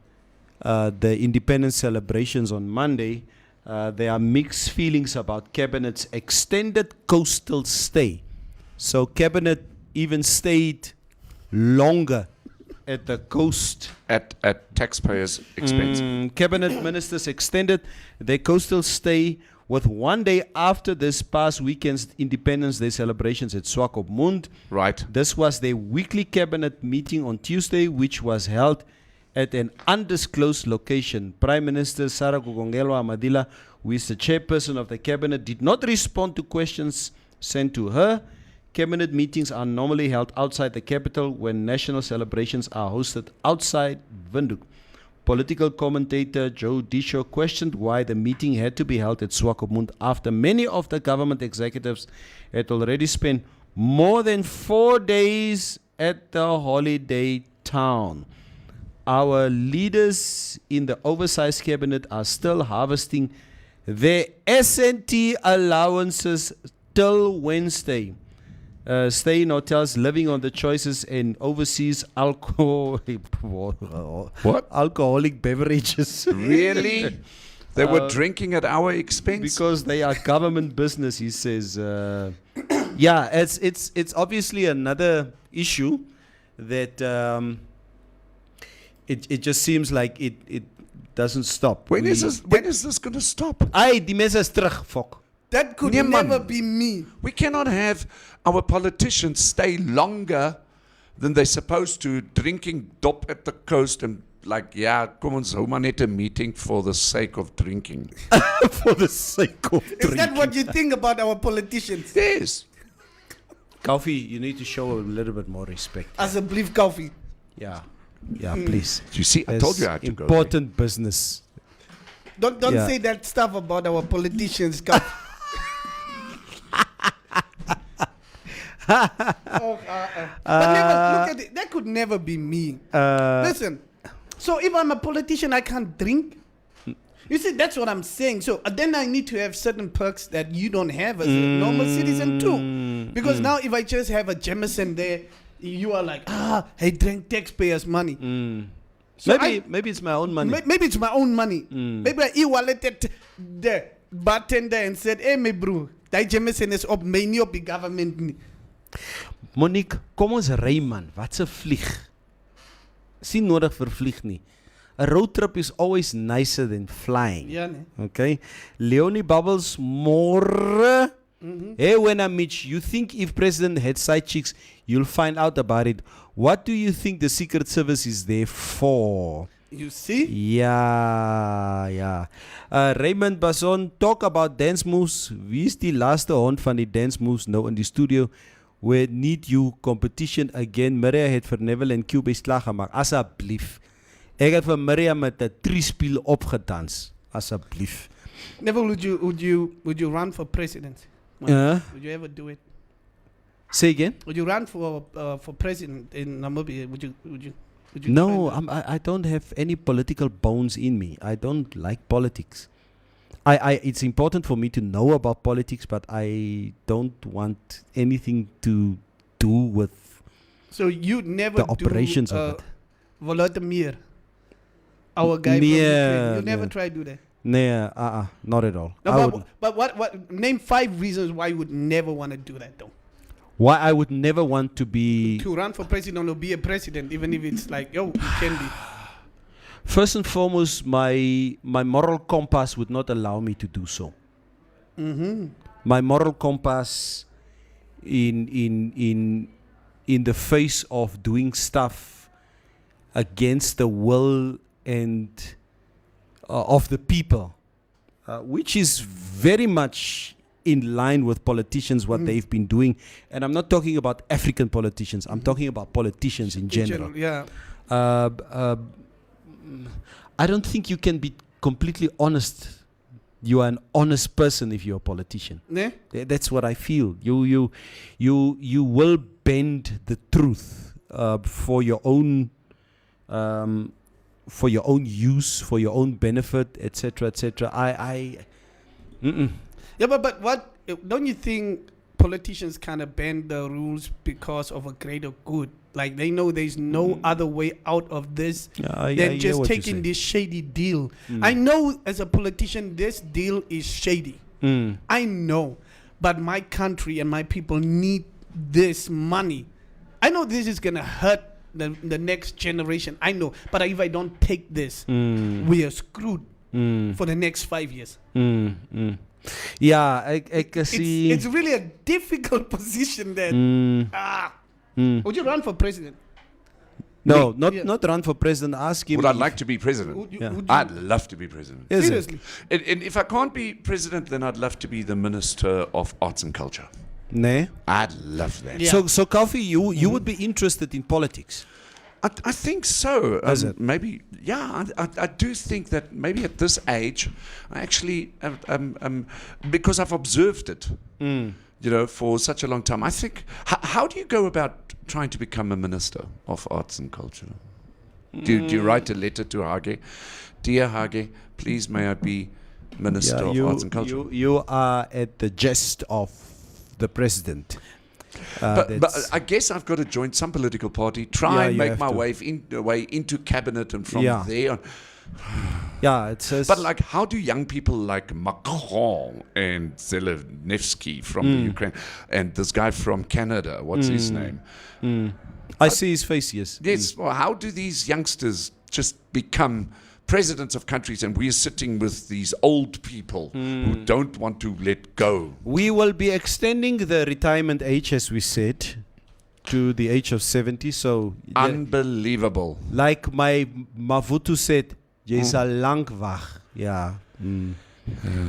independence celebrations on Monday, there are mixed feelings about Cabinet's extended coastal stay. So Cabinet even stayed longer at the coast. At taxpayers' expense. Cabinet ministers extended their coastal stay with 1 day after this past weekend's Independence Day celebrations at Swakopmund. Right. This was their weekly cabinet meeting on Tuesday, which was held at an undisclosed location. Prime Minister Sarah Gugongelwa Amadila, who is the chairperson of the cabinet, did not respond to questions sent to her. Cabinet meetings are normally held outside the capital when national celebrations are hosted outside Windhoek. Political commentator Joe Disho questioned why the meeting had to be held at Swakopmund after many of the government executives had already spent more than 4 days at the holiday town. Our leaders in the oversized cabinet are still harvesting their S&T allowances till Wednesday. Stay in hotels, living on the choices and overseas alcoholic beverages. Really? They were drinking at our expense? Because they are government business, he says. Yeah, it's obviously another issue that it just seems like it doesn't stop. When is this going to stop? Die mense is terug, fok. That could Nee, man. never be me. We cannot have our politicians stay longer than they're supposed to, drinking dop at the coast and like, yeah, kom ons hou maar net 'n meeting for the sake of drinking. For the sake of Is that what you think about our politicians? Yes. Coffee, you need to show a little bit more respect. Asseblief coffee. Yeah, please. You see, I told you I had to go there. Important business. Don't Yeah. say that stuff about our politicians. Coffee. But never look at it. That could never be me. Listen. So if I'm a politician, I can't drink. You see, that's what I'm saying. So then I need to have certain perks that you don't have as a normal citizen too. Because now if I just have a Jameson there, you are like, I drank taxpayers' money. So maybe it's my own money. Maybe it's my own money. Maybe I e-walleted the bartender and said, hey, my bro, that Jameson is op my nie op die government nie. Monique, kom ons ry man. Wat 'n vlieg? Sien nodig vir vlieg nie. A road trip is always nicer than flying. Ja, nee. Okay. Leonie Bubbles, more. Hey, when I meet you think if president had side chicks, you'll find out about it. What do you think the Secret Service is there for? You see? Ja. Raymond Bason, talk about dance moves. Wie is die laaste hond van die dance moves nou in die studio? We need you competition again. Maria het vir Neville en Q beslag gemaak. Asseblief. Ek het vir Maria met 'n triespiel opgedans. Asseblief. Never would you run for president? Would you ever do it? Say again? Would you run for president in Namibia? Would you? Would you No, try that? I don't have any political bones in me. I don't like politics. It's important for me to know about politics, but I don't want anything to do with So you never the operations do, of it. Volodymyr, our guy from Yeah, Ukraine. You never yeah. try to do that. Nah, not at all. No, I but, wouldn't. but what? Name 5 reasons why you would never want to do that, though. Why I would never want to be. To run for president or be a president, even if it's like, yo, you can be. First and foremost, my moral compass would not allow me to do so. Mm-hmm. My moral compass in the face of doing stuff against the will and of the people, which is very much in line with politicians, what they've been doing. And I'm not talking about African politicians. I'm talking about politicians in general. Yeah. I don't think you can be completely honest. You are an honest person if you're a politician. Ne? That's what I feel. You will bend the truth for your own use, for your own benefit, etc., etc. Yeah, but what? Don't you think politicians kind of bend the rules because of a greater good? Like they know there's no other way out of this than just taking this shady deal. I know as a politician, this deal is shady. I know, but my country and my people need this money. I know this is gonna hurt the next generation. I know, but if I don't take this, we are screwed for the next 5 years. Yeah, I see. It's really a difficult position that. Would you run for president? No, Yeah. not run for president. Ask him. Would I if- like to be president? Would you, Yeah. would you I'd love to be president. Is it? seriously? And if I can't be president, then I'd love to be the Minister of Arts and Culture. Nah. I'd love that. Yeah. So Kofi, you would be interested in politics. I think so. Is it? Maybe, yeah. I do think that maybe at this age, I actually, because I've observed it, for such a long time. I think, how do you go about trying to become a minister of arts and culture? Do you write a letter to Hage? Dear Hage, please may I be Minister of Arts and Culture? You are at the jest of the president. But That's- I guess I've got to join some political party, try Yeah, and you make have my to. way into cabinet, and from Yeah. there on. yeah, it says. But like, how do young people like Macron and Zelensky from the Ukraine, and this guy from Canada, what's his name? I see his face. Yes. Yes, well, how do these youngsters just become presidents of countries, and we're sitting with these old people who don't want to let go? We will be extending the retirement age, as we said, to the age of 70. So, Unbelievable. like my Mavutu said, jy sal lank wag. Ja.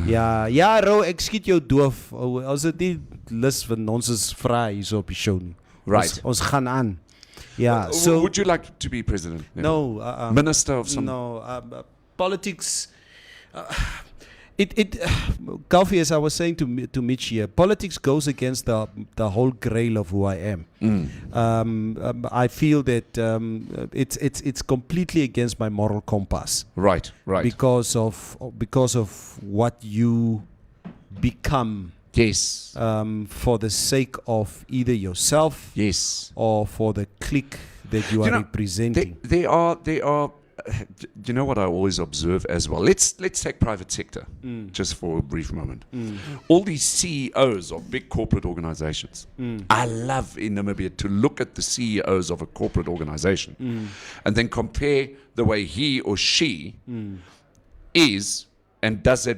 Ja, Ro, ek skiet jou doof. As dit nie lus van ons is vra hier so op die show nie. Right. Ons gaan aan. Ja, so would you like to be president? no, Minister of some. no, politics. Kofi, as I was saying to Mitch here, politics goes against the whole grail of who I am. I feel that it's completely against my moral compass Right. because of what you become Yes. for the sake of either yourself Yes. or for the clique that you are representing. They are. You know what I always observe as well. Let's take private sector just for a brief moment. All these CEOs of big corporate organizations. I love in Namibia to look at the CEOs of a corporate organization and then compare the way he or she is, and does the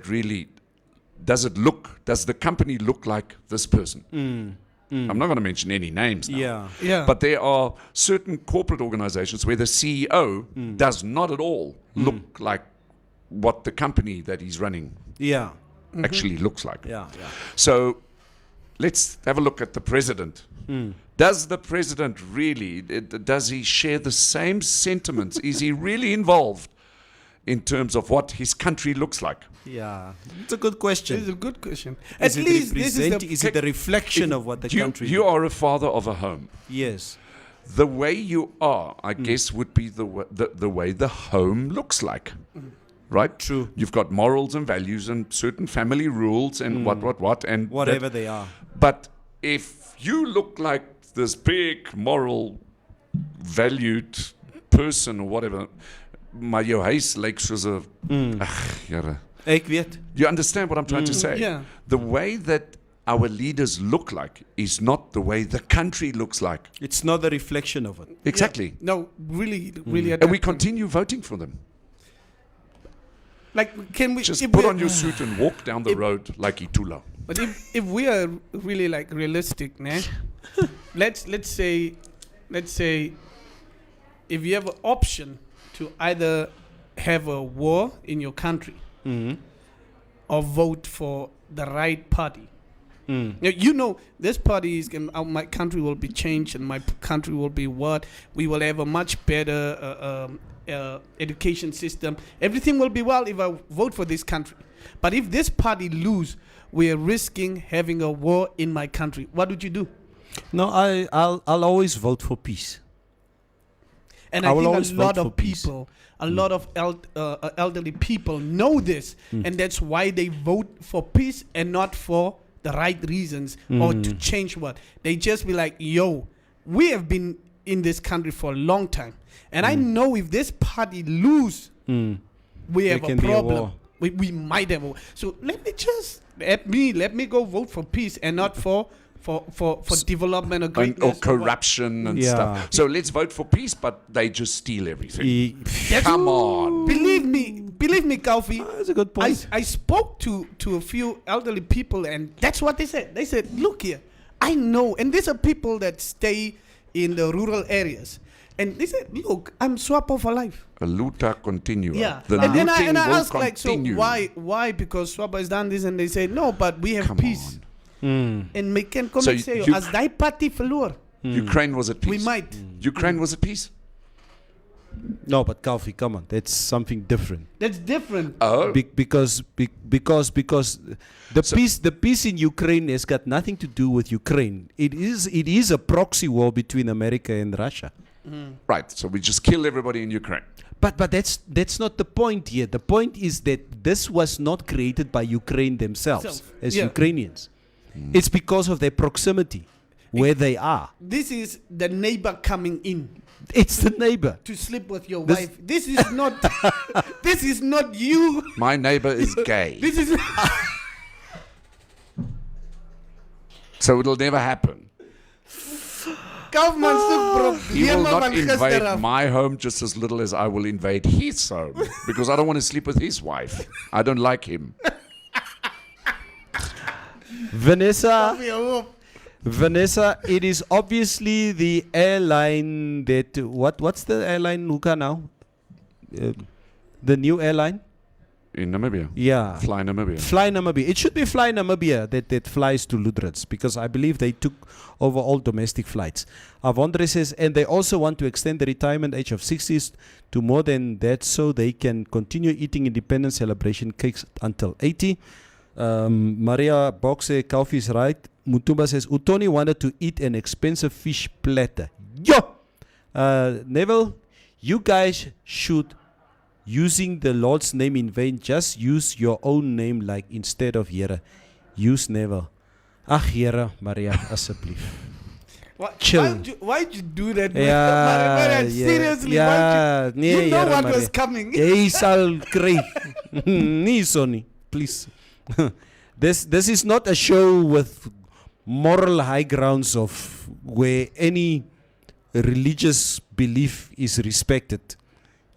company look like this person? I'm not going to mention any names now. Yeah. But there are certain corporate organizations where the CEO does not at all look like what the company that he's running Yeah. actually looks like. Yeah. So let's have a look at the president. Does the president really, does he share the same sentiments? Is he really involved in terms of what his country looks like? Yeah. It's a good question. It's a good question. Is At it least this is represent- the is it the reflection of what the country You are a father of a home. Yes. the way you are, I guess, would be the way the home looks like. Right? True. You've got morals and values and certain family rules and what, and Whatever they are. But if you look like this big, moral, valued person or whatever, maar jou huis lyk soos 'n Here. Ek weet. You understand what I'm trying to say? Yeah. The way that our leaders look like is not the way the country looks like. It's not the reflection of it. Exactly. No, really, really. And we continue voting for them. Like, can we Just if put we- on your suit and walk down the road like Itula. But if we are really like realistic, né? let's say if you have an option to either have a war in your country or vote for the right party. Now, you know, this party is my country will be changed, and my country will be what we will have a much better education system. Everything will be well if I vote for this country. But if this party lose, we are risking having a war in my country. What would you do? No, I'll always vote for peace. And I I will think always a lot vote for of peace. people, a lot of elderly people know this, and that's why they vote for peace and not for the right reasons or to change what. They just be like, yo, we have been in this country for a long time. And I know if this party lose, we have a can be a problem. war. We might have a war. So let me go vote for peace and not for development or Or greatness. what. corruption and Yeah. stuff. So let's vote for peace, but they just steal everything. That's- Come on. Believe me, Kaufi. That's a good point. I spoke to a few elderly people, and that's what they said. They said, look here, I know, and these are people that stay in the rural areas. And they said, look, I'm Swapo for life. A luta continua. Yeah. The And I looting will asked, like, so continue. why? Because Swapo has done this, and they say, no, but we have Come peace. on. And we can come So and say, you- as thy party verloor, Ukraine was at peace. we might. Ukraine was at peace. No, but Kalfi, come on. That's something different. That's different. Oh. Because the peace in Ukraine has got nothing to do with Ukraine. It is a proxy war between America and Russia. Right. So we just kill everybody in Ukraine. But that's not the point here. The point is that this was not created by Ukraine themselves as Yeah. Ukrainians. It's because of their proximity where they are. This is the neighbor coming in It's the neighbor. to sleep with your This- wife. This is not. This is not you. My neighbor is gay. This is. So it'll never happen. Kaufman soek bro. He will Helemaal not van gister invade af. my home just as little as I will invade his home. Because I don't want to sleep with his wife. I don't like him. Vanessa, Vir jou hoop. Vanessa, it is obviously the airline that what's the airline Luca now? The new airline? In Namibia. Yeah. Fly Namibia. Fly Namibia. It should be Fly Namibia that flies to Lutritz because I believe they took over all domestic flights. Avondre says, and they also want to extend the retirement age of 60s to more than that so they can continue eating independence celebration cakes until 80. Maria Boxe Kalfi is right. Mutumba says, Utoni wanted to eat an expensive fish platter. Yo! Neville, you guys should, using the Lord's name in vain, just use your own name like instead of Here. Use Neville. Ach, Here, Maria, asseblief. Chill. Why'd you do that? Ja, Maria, ja, seriously, ja, why'd you, nee, you know Here, what Maria. was coming. Jy sal kry. Nee, Sonny, please. This is not a show with moral high grounds of where any religious belief is respected.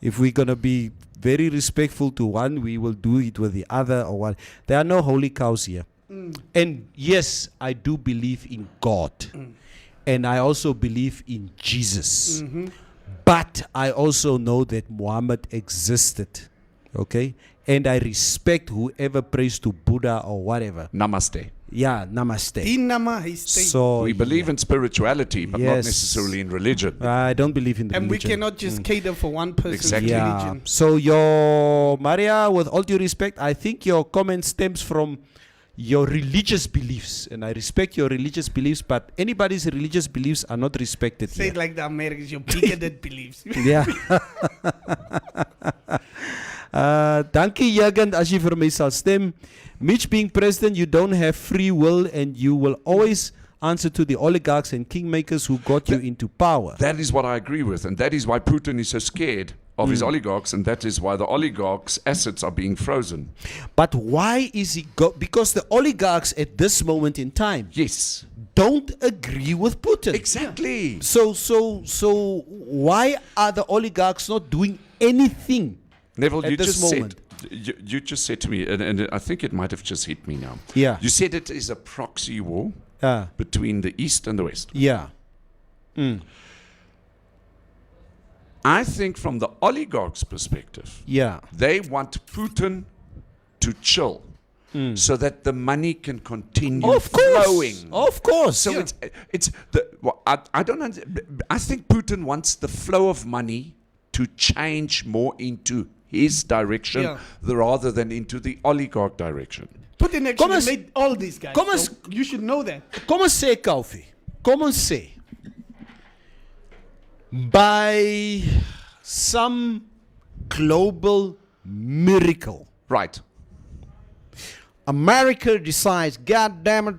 If we're going to be very respectful to one, we will do it with the other or what. There are no holy cows here. And yes, I do believe in God. And I also believe in Jesus. But I also know that Muhammad existed. Okay? And I respect whoever prays to Buddha or whatever. Namaste. Yeah, namaste. Die nama, hy stay. So We believe in spirituality, but not Yes. necessarily in religion. I don't believe in the And we religion. cannot just cater for one person's Exactly. Yeah. religion. So your Maria, with all due respect, I think your comment stems from your religious beliefs, and I respect your religious beliefs, but anybody's religious beliefs are not respected Say it here. like the Americans, your bigoted beliefs. Yeah. Dankie Jurgen as jy vir my sal stem. Mitch, being president, you don't have free will and you will always answer to the oligarchs and kingmakers who got you into power. That is what I agree with, and that is why Putin is so scared of his oligarchs, and that is why the oligarchs' assets are being frozen. But why is he because the oligarchs at this moment in time Yes, don't agree with Putin. exactly. So why are the oligarchs not doing anything? Neville, At you this just moment. said, you just said to me, and I think it might have just hit me now. Yeah. You said it is a proxy war between the East and the West. Yeah. I think from the oligarchs' perspective, Yeah. they want Putin to chill so that the money can continue Of course. flowing. Of course. So it's the I don't I think Putin wants the flow of money to change more into his direction rather than into the oligarch direction. Putin Kom actually ons- made all these guys. kom ons- So you should know that. Kom ons sê, Kofi. Kom ons sê. By some global miracle, Right. America decides, God damn it,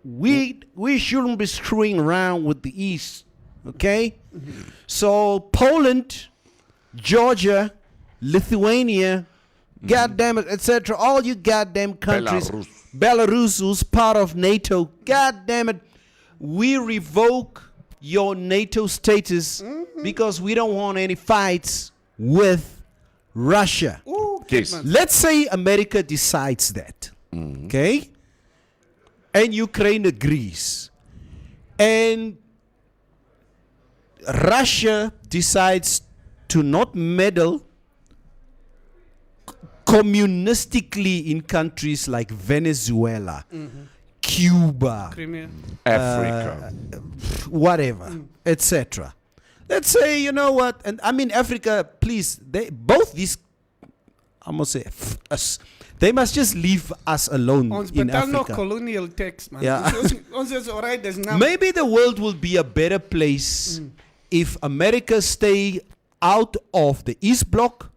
we shouldn't be screwing around with the East. Okay? So Poland, Georgia, Lithuania, goddamn it, etc. All you goddamn countries, Belarus, who's part of NATO, goddamn it, we revoke your NATO status because we don't want any fights with Russia. Yes. Let's say America decides that, okay? And Ukraine agrees. And Russia decides to not meddle communistically in countries like Venezuela, Cuba, Crimea. Africa. whatever, etc. Let's say, you know what, and I mean Africa, please, both these, I must say, they must just leave us alone Ons in betaal nog Africa. colonial tax, man. Ja. Ons is alright, there's nothing. Maybe the world will be a better place if America stay out of the East Bloc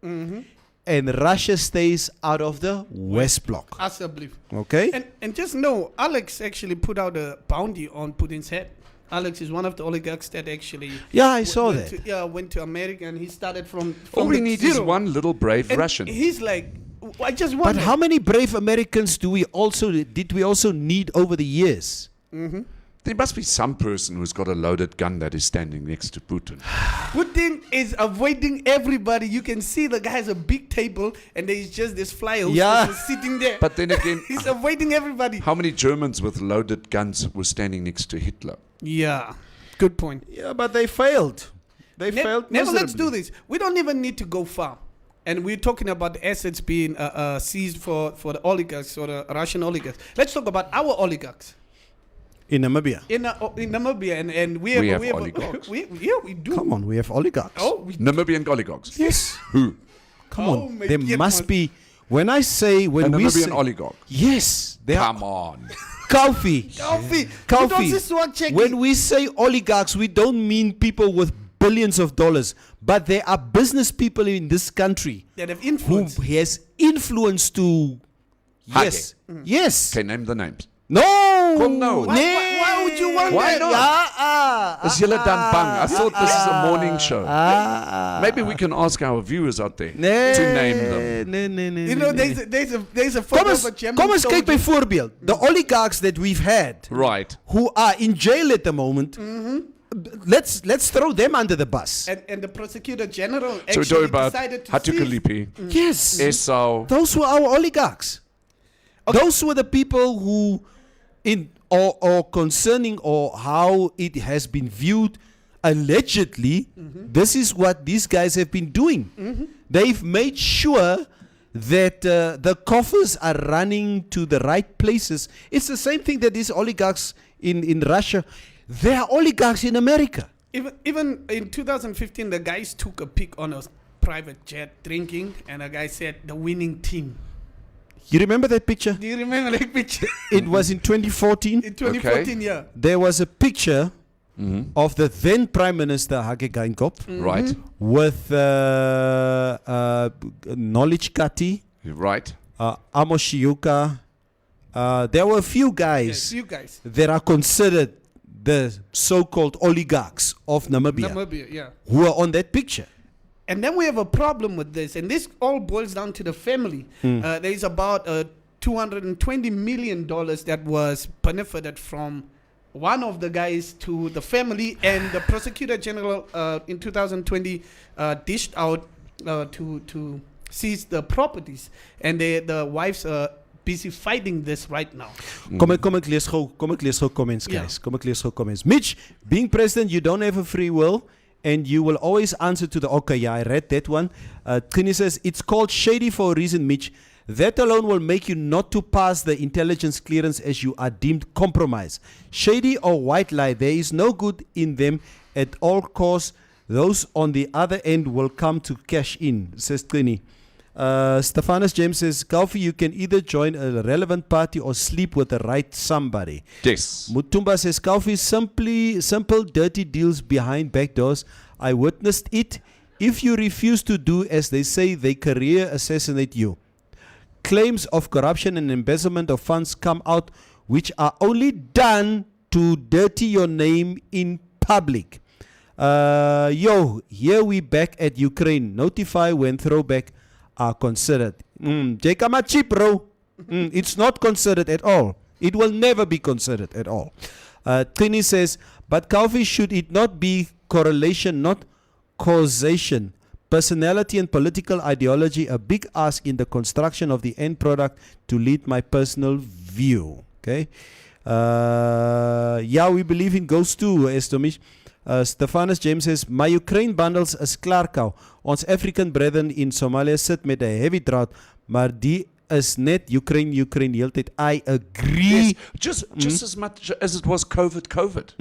and Russia stays out of the West Bloc. Assumptive. Okay? And just know, Alex actually put out a bounty on Putin's head. Alex is one of the oligarchs that actually Yeah, I saw went that. went to America, and he started from All we the need zero. is one little brave And Russian. He's like, I just But wonder. how many brave Americans did we also need over the years? There must be some person who's got a loaded gun that is standing next to Putin. Putin is avoiding everybody. You can see the guy has a big table, and there's just this flyer who's Yeah. just sitting there. But then again, He's avoiding everybody. how many Germans with loaded guns were standing next to Hitler? Yeah, good point. Yeah, but they failed. They failed Never let's do miserably. this. We don't even need to go far. And we're talking about the assets being seized for the oligarchs or the Russian oligarchs. Let's talk about our oligarchs In Namibia. in Namibia, and we We have have oligarchs. we do. Come on, we have oligarchs. Oh, we Namibian oligarchs. Yes. Who? Come Oh, on. my There goodness. must be. When I say, A when we say, Namibian oligarch. yes, there are Come on. coffee. Coffee. When we say oligarchs, we don't mean people with billions of dollars, but there are business people in this country that have who influence. has influence to. Yes. Yes. Okay, name the names. No. Kom nou. Why would you want Why that? not? Is julle dan bang? I thought this is a morning show. Ah. Maybe we can ask our viewers out there Nee, to name them. Nee. You know, nee. there's a Kom photo eens, of a German kom eens kyk soldier. byvoorbeeld. The oligarchs that we've had Right. who are in jail at the moment, let's throw them under the bus. And the prosecutor general So we're actually talking about decided to Hatu seize. Kalipi, Yes. Esau. Those were our oligarchs. Those were the people who or concerning or how it has been viewed allegedly, this is what these guys have been doing. They've made sure that the coffers are running to the right places. It's the same thing that these oligarchs in Russia, they are oligarchs in America. Even in 2015, the guys took a pic on a private jet drinking, and a guy said the winning team. You remember that picture? Do you remember that picture? It was in 2014. In 2014, yeah. There was a picture of the then Prime Minister Hage Geingob Right. with Knowledge Kati, Right. Amos Shiuka. There were a few Yes, guys you guys. that are considered the so-called oligarchs of Namibia, Namibia, yeah. who are on that picture. And then we have a problem with this, and this all boils down to the family. There is about $220 million that was benefited from one of the guys to the family, and the prosecutor general in 2020 dished out to seize the properties, and the wives are busy fighting this right now. Kom ek lees gou comments, Ja. guys. Kom ek lees gou comments. Mitch, being president, you don't have a free will and you will always answer to the... Okay, yeah, I read that one. Trini says, it's called shady for a reason, Mitch. That alone will make you not to pass the intelligence clearance as you are deemed compromised. Shady or white lie, there is no good in them at all costs. Those on the other end will come to cash in, says Trini. Stephanus James says, Kaufi, you can either join a relevant party or sleep with the right somebody. Yes. Mutumba says, Kaufi, simple dirty deals behind back doors. I witnessed it. If you refuse to do as they say, they career assassinate you. Claims of corruption and embezzlement of funds come out, which are only done to dirty your name in public. Here we back at Ukraine. Notify when throwback are considered. Jekama cheap, bro. It's not considered at all. It will never be considered at all. Trini says, but Kaufi, should it not be correlation, not causation? Personality and political ideology, a big ask in the construction of the end product to lead my personal view. Okay. We believe in ghosts too, Estomish. Stephanus James says, my Ukraine bundles is klaar kou. Ons African brethren in Somalia sit met 'n heavy draad, maar die is net Ukraine heeltyd. I agree. Yes. Just as much as it was COVID.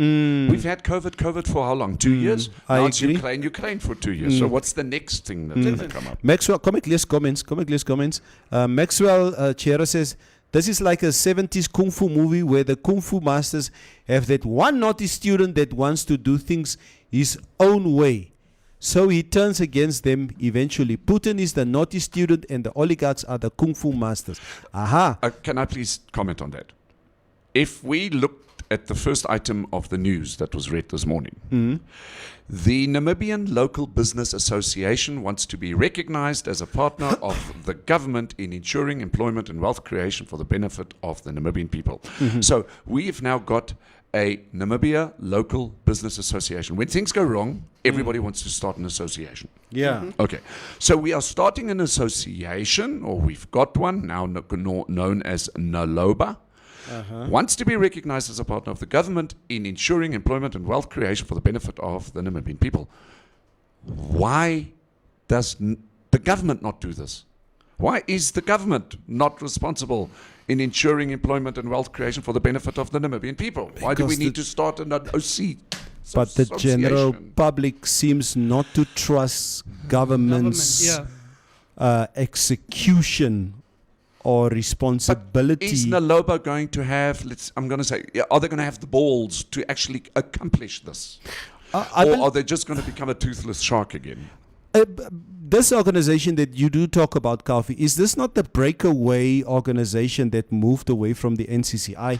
We've had COVID for how long? 2 years? I Now it's agree. Ukraine for 2 years. So what's the next thing that's going to come up? Maxwell, kom ek lees comments. Maxwell Chera says, this is like a 70s kung fu movie where the kung fu masters have that one naughty student that wants to do things his own way. So he turns against them eventually. Putin is the naughty student and the oligarchs are the kung fu masters. Aha. Can I please comment on that? If we looked at the first item of the news that was read this morning, the Namibian Local Business Association wants to be recognized as a partner of the government in ensuring employment and wealth creation for the benefit of the Namibian people. So we've now got a Namibia Local Business Association. When things go wrong, everybody wants to start an association. Yeah. Okay, so we are starting an association, or we've got one now known as NALOBA. Wants to be recognized as a partner of the government in ensuring employment and wealth creation for the benefit of the Namibian people. Why does the government not do this? Why is the government not responsible in ensuring employment and wealth creation for the benefit of the Namibian people? Why do we Because need to start an OC? But the general association? public seems not to trust government's execution or responsibility. Is NALOBA going to have, are they going to have the balls to actually accomplish this? Or are they just going to become a toothless shark again? This organization that you do talk about, Kaufi, is this not the breakaway organization that moved away from the NCCI?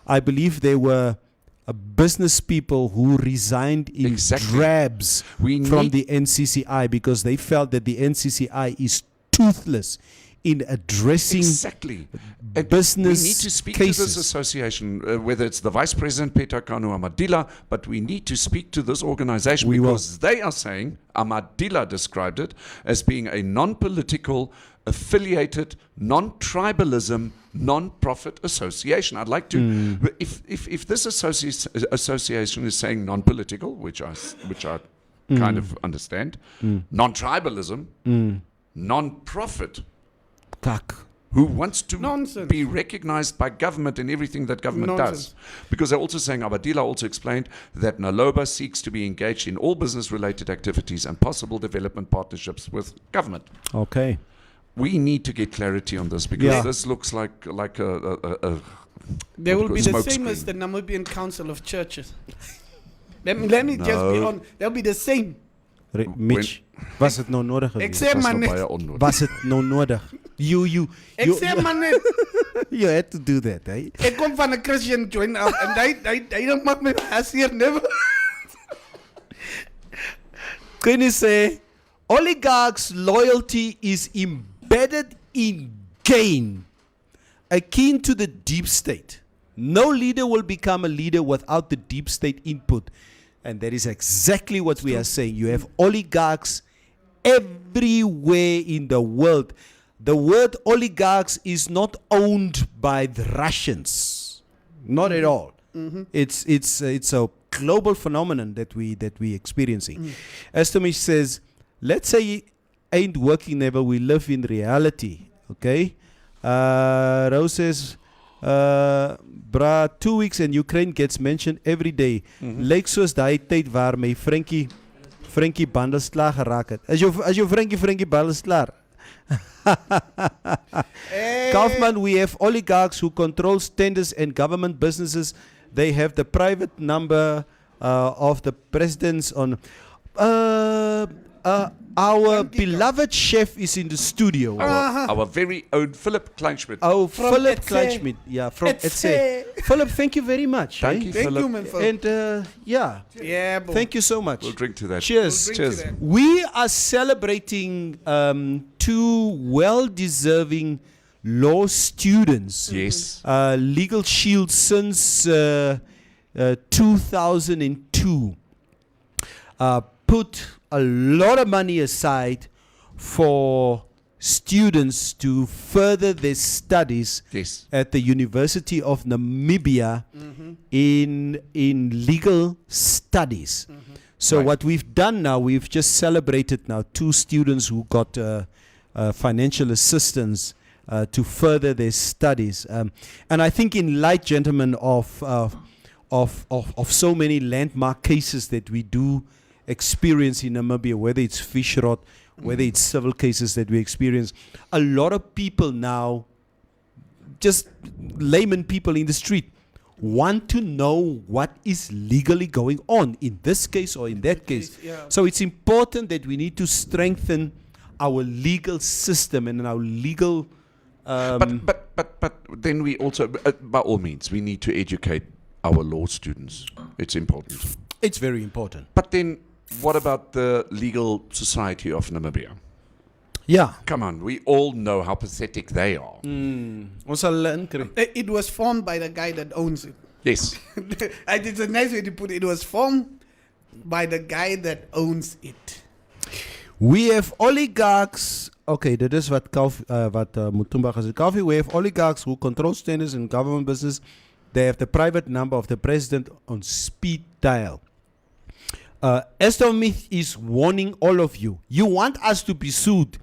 I believe they were business people who resigned in drabs from the NCCI because they felt that the NCCI is toothless in addressing business we need to speak cases. to this association, whether it's the Vice President, Peter Kanu Amadila, but we need to speak to this organization because they are saying, Amadila described it as being a non-political, affiliated, non-tribalism, non-profit association. I'd like to, if this association is saying non-political, which I kind of understand, non-tribalism, non-profit, who wants to be recognized by government in everything that government does. Because they're also saying, Abadila also explained that NALOBA seeks to be engaged in all business-related activities and possible development partnerships with government. Okay. we need to get clarity on this because Yeah. this looks like a They will be the smoke same as screen. the Namibian Council of Churches. let me just be No. on. They'll be the same. Mitch, was het nou nodig Ek geweest? sê was maar nog net. baie onnodig. Was het nou nodig? Ek sê maar net. You had to do that, eh? Ek kom van 'n Christian join af en hy dan maak my hasier never. Can you say oligarchs' loyalty is embedded in gain, akin to the deep state? No leader will become a leader without the deep state input. And that is exactly what we are saying. You have oligarchs everywhere in the world. The word oligarchs is not owned by the Russians. Not at all. It's a global phenomenon that we experiencing. As Tomish says, let's say it ain't working never, we live in reality. Okay? Rose says, bra, 2 weeks and Ukraine gets mentioned every day. Lyk soos daai tyd waar my Frankie Bandels klaar geraak het. As jou Frankie Bandels klaar. Kaufman, we have oligarchs who control tenders and government businesses. They have the private number of the presidents on. Our beloved chef is in the studio. Our very own Philip Kleinschmidt. Oh, From Philip Etse. Kleinschmidt. Yeah, from Etse. Etse. Philip, thank you very much. Thank eh? you, Thank Philip. you, man. For And yeah, yeah, bro. thank you so much. We'll drink to that. Cheers. We'll drink to Cheers. that. We are celebrating two well-deserving law students. Yes. Legal Shield since 2002. Put a lot of money aside for students to further their studies Yes. at the University of Namibia in legal studies. So Right. what we've done now, we've just celebrated now 2 students who got financial assistance to further their studies. And I think in light, gentlemen, of so many landmark cases that we do experience in Namibia, whether it's fish rot, whether it's civil cases that we experience, a lot of people now, just layman people in the street, want to know what is legally going on in this case or in that case. yeah. So it's important that we need to strengthen our legal system and our legal. But then we also, by all means, we need to educate our law students. It's important. It's very important. But then, what about the legal society of Namibia? Yeah. Come on, we all know how pathetic they are. Ons sal hulle inkry. It was formed by the guy that owns it. Yes. It's a nice way to put it. It was formed by the guy that owns it. We have oligarchs. Okay, dit is wat Mutumba gesê. Koffie, we have oligarchs who control tenders in government business. They have the private number of the president on speed dial. Esther Smith is warning all of you. You want us to be sued.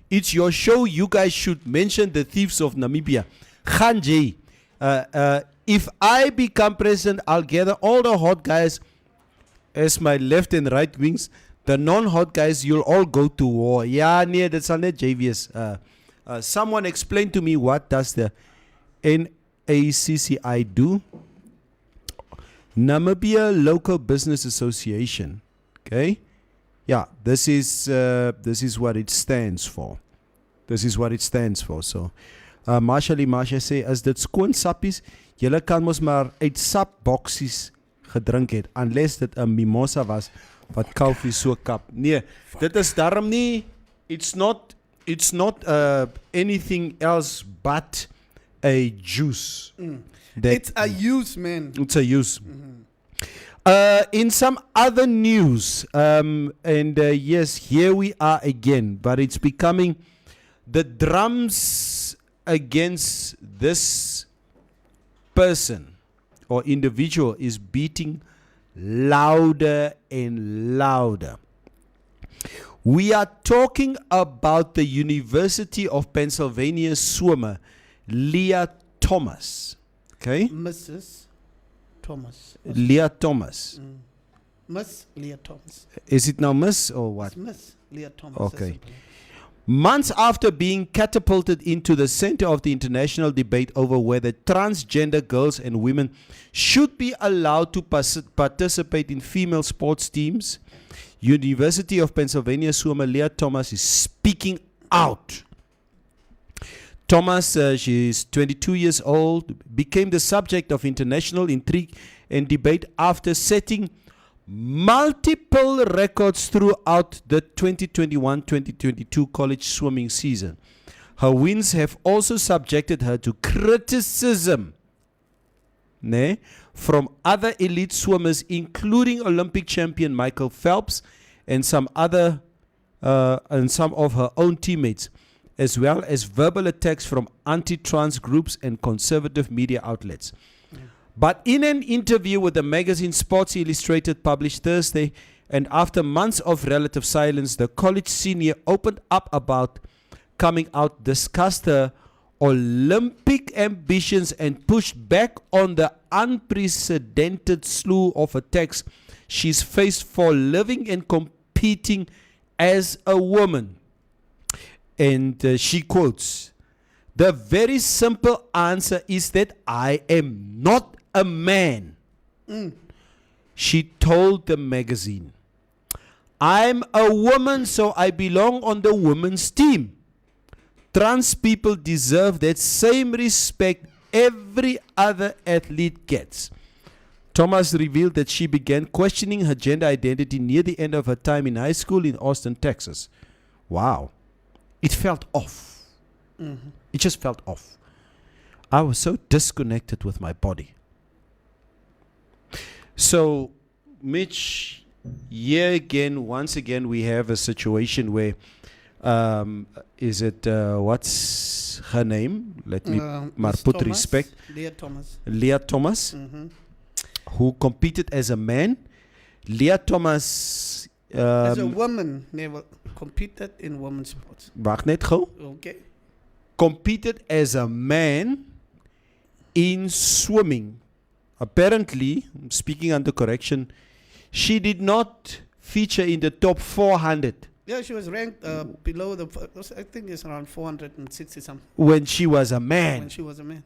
It's your show. You guys should mention the thieves of Namibia. Khanji, if I become president, I'll gather all the hot guys as my left and right wings. The non-hot guys, you'll all go to war. Yeah, nee, that's not JVS. Someone explain to me, what does the NACCI do? Namibia Local Business Association. Okay? Yeah, this is what it stands for. This is what it stands for. So, Marsha sê, as dit skoon sappies, julle kan mos maar uit sapboksies gedrink het, unless dit 'n mimosa was wat koffie so kap. Nee, dit is daarom nie, it's not anything else but a juice. That It's a use, man. it's a use. In some other news, yes, here we are again, but it's becoming the drums against this person or individual is beating louder and louder. We are talking about the University of Pennsylvania swimmer, Leah Thomas. Okay? Mrs. Thomas. Leah Thomas. Miss Leah Thomas. Is it now Miss or what? It's Miss Leah Thomas. Okay. That's simple. Months after being catapulted into the center of the international debate over whether transgender girls and women should be allowed to participate in female sports teams, University of Pennsylvania swimmer Leah Thomas is speaking out. Thomas, she's 22 years old, became the subject of international intrigue and debate after setting multiple records throughout the 2021-2022 college swimming season. Her wins have also subjected her to criticism from other elite swimmers, including Olympic champion Michael Phelps and some of her own teammates, as well as verbal attacks from anti-trans groups and conservative media outlets. But in an interview with the magazine Sports Illustrated published Thursday, and after months of relative silence, the college senior opened up about coming out, discussed her Olympic ambitions, and pushed back on the unprecedented slew of attacks she's faced for living and competing as a woman. And she quotes, "The very simple answer is that I am not a man." She told the magazine, "I'm a woman, so I belong on the women's team. Trans people deserve that same respect every other athlete gets." Thomas revealed that she began questioning her gender identity near the end of her time in high school in Austin, Texas. Wow. It felt off. It just felt off. I was so disconnected with my body. So, Mitch, once again, we have a situation where, what's her name? Let me Miss put Thomas, respect. Leah Thomas. Who competed as a man. Leah Thomas... as a woman, never competed in women's sports. Wacht net gauw. Okay. Competed as a man in swimming. Apparently, speaking under correction, she did not feature in the top 400. Yeah, she was ranked below the, I think it's around 460 something. When she was a man. When she was a man.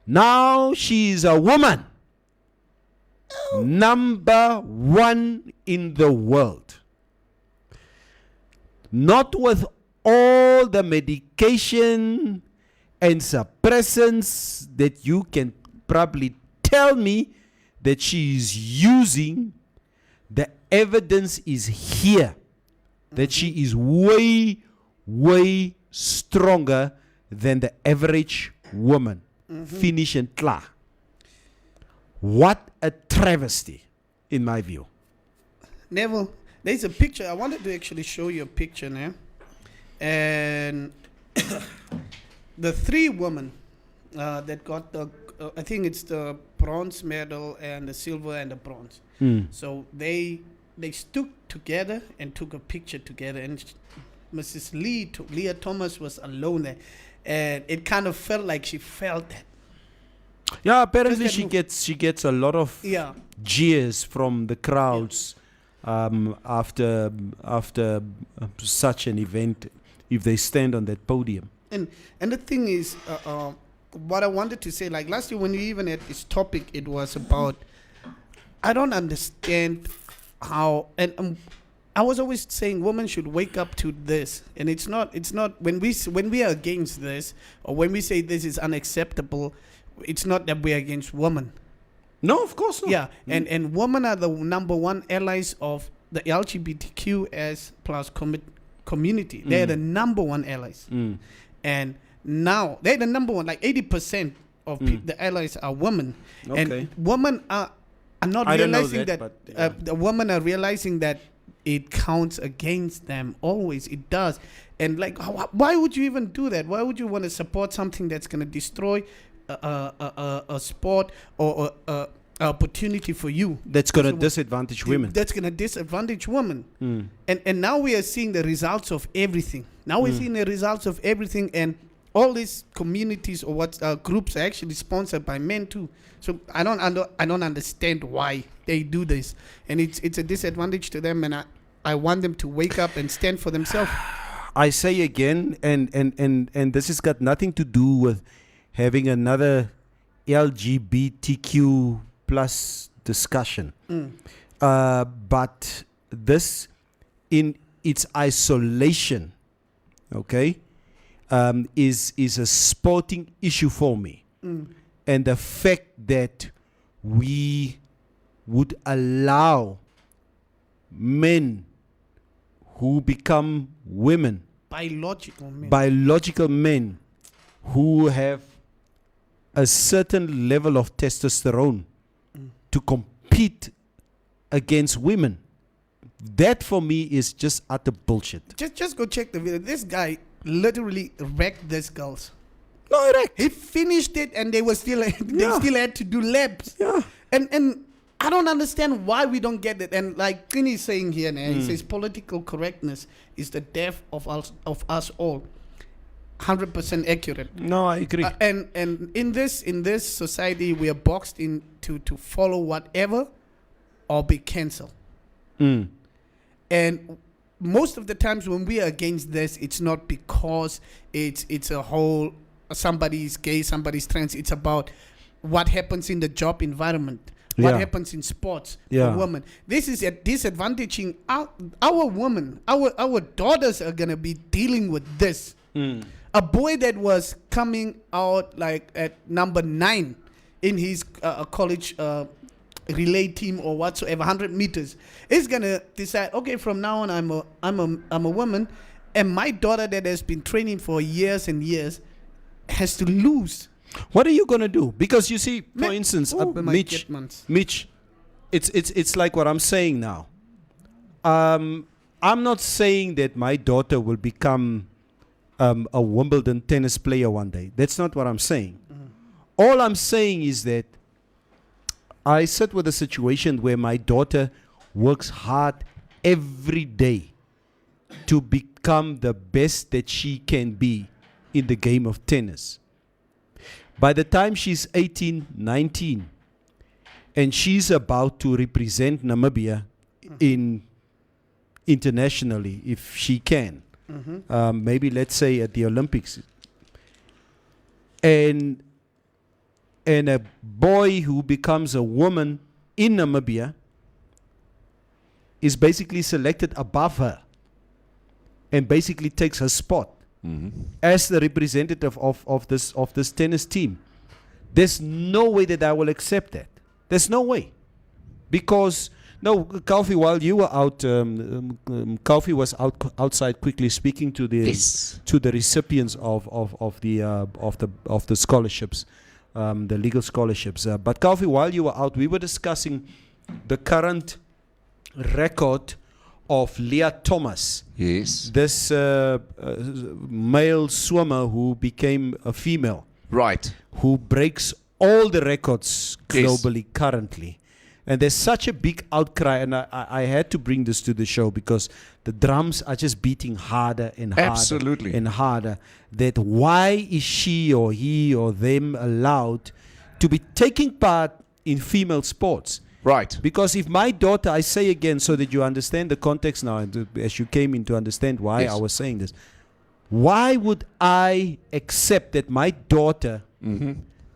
Now she is a woman. Number 1 in the world. Not with all the medication and suppressants that you can probably tell me that she is using. The evidence is here that she is way, way stronger than the average woman. Finish and klaar. What a travesty, in my view. Neville, there's a picture. I wanted to actually show you a picture now. And the 3 women that got the, I think it's the bronze medal and the silver and the bronze. So they stuck together and took a picture together. And Mrs. Leah Thomas was alone there. And it kind of felt like she felt that. Yeah, apparently she gets a lot of Yeah. jeers from the crowds after such an event if they stand on that podium. And the thing is, what I wanted to say, like last year when we even had this topic, it was about, I don't understand how, and I was always saying women should wake up to this, and it's not when we are against this, or when we say this is unacceptable, it's not that we're against women. No, of course not. Yeah, and women are the number 1 allies of the LGBTQS plus community. They're the number 1 allies. And now they're the number 1, like 80% of the allies are women. Okay. And women are not I don't know realizing that, that, but, yeah. the women are realizing that it counts against them. Always, it does. And like, why would you even do that? Why would you want to support something that's going to destroy a sport or a opportunity for you? That's going to disadvantage women. That's going to disadvantage women. And now we are seeing the results of everything. Now we're seeing the results of everything, and all these communities or what groups are actually sponsored by men too. So I don't understand why they do this, and it's a disadvantage to them. And I want them to wake up and stand for themselves. I say again, and this has got nothing to do with having another LGBTQ plus discussion. But this, in its isolation, okay, is a sporting issue for me. And the fact that we would allow men who become women, biological men who have a certain level of testosterone to compete against women. That for me is just utter bullshit. Just go check the video. This guy literally wrecked these girls. No, wrecked. He finished it, and they were still they Yeah. still had to do laps. Yeah. And I don't understand why we don't get it. And like Quinn is saying here, he says political correctness is the death of us all. 100% accurate. No, I agree. And in this society, we are boxed in to follow whatever or be cancelled. And most of the times when we are against this, it's not because it's a whole somebody's gay, somebody's trans. It's about what happens in the job environment, what happens in sports for women. This is disadvantaging our women. Our daughters are gonna be dealing with this. A boy that was coming out like at number 9 in his college relay team or whatsoever, 100 meters, is gonna decide, okay, from now on I'm a woman, and my daughter that has been training for years and years has to lose. What are you gonna do? Because you see, for instance, Mitch, it's like what I'm saying now. I'm not saying that my daughter will become a Wimbledon tennis player one day. That's not what I'm saying. All I'm saying is that I sit with a situation where my daughter works hard every day to become the best that she can be in the game of tennis. By the time she's 18, 19, and she's about to represent Namibia internationally, if she can, maybe let's say at the Olympics, and a boy who becomes a woman in Namibia is basically selected above her and basically takes her spot as the representative of this tennis team. There's no way that I will accept that. There's no way. Because, no, Kaufi, while you were out, Kaufi was outside quickly speaking to the recipients of the scholarships, the legal scholarships. But Kaufi, while you were out, we were discussing the current record of Leah Thomas. Yes. This male swimmer who became a female. Right. Who breaks all the records globally currently. And there's such a big outcry, and I had to bring this to the show because the drums are just beating harder and harder. Absolutely. And harder. That why is she or he or them allowed to be taking part in female sports? Right. Because if my daughter, I say again so that you understand the context now, and as you came in to understand why I was saying this, why would I accept that my daughter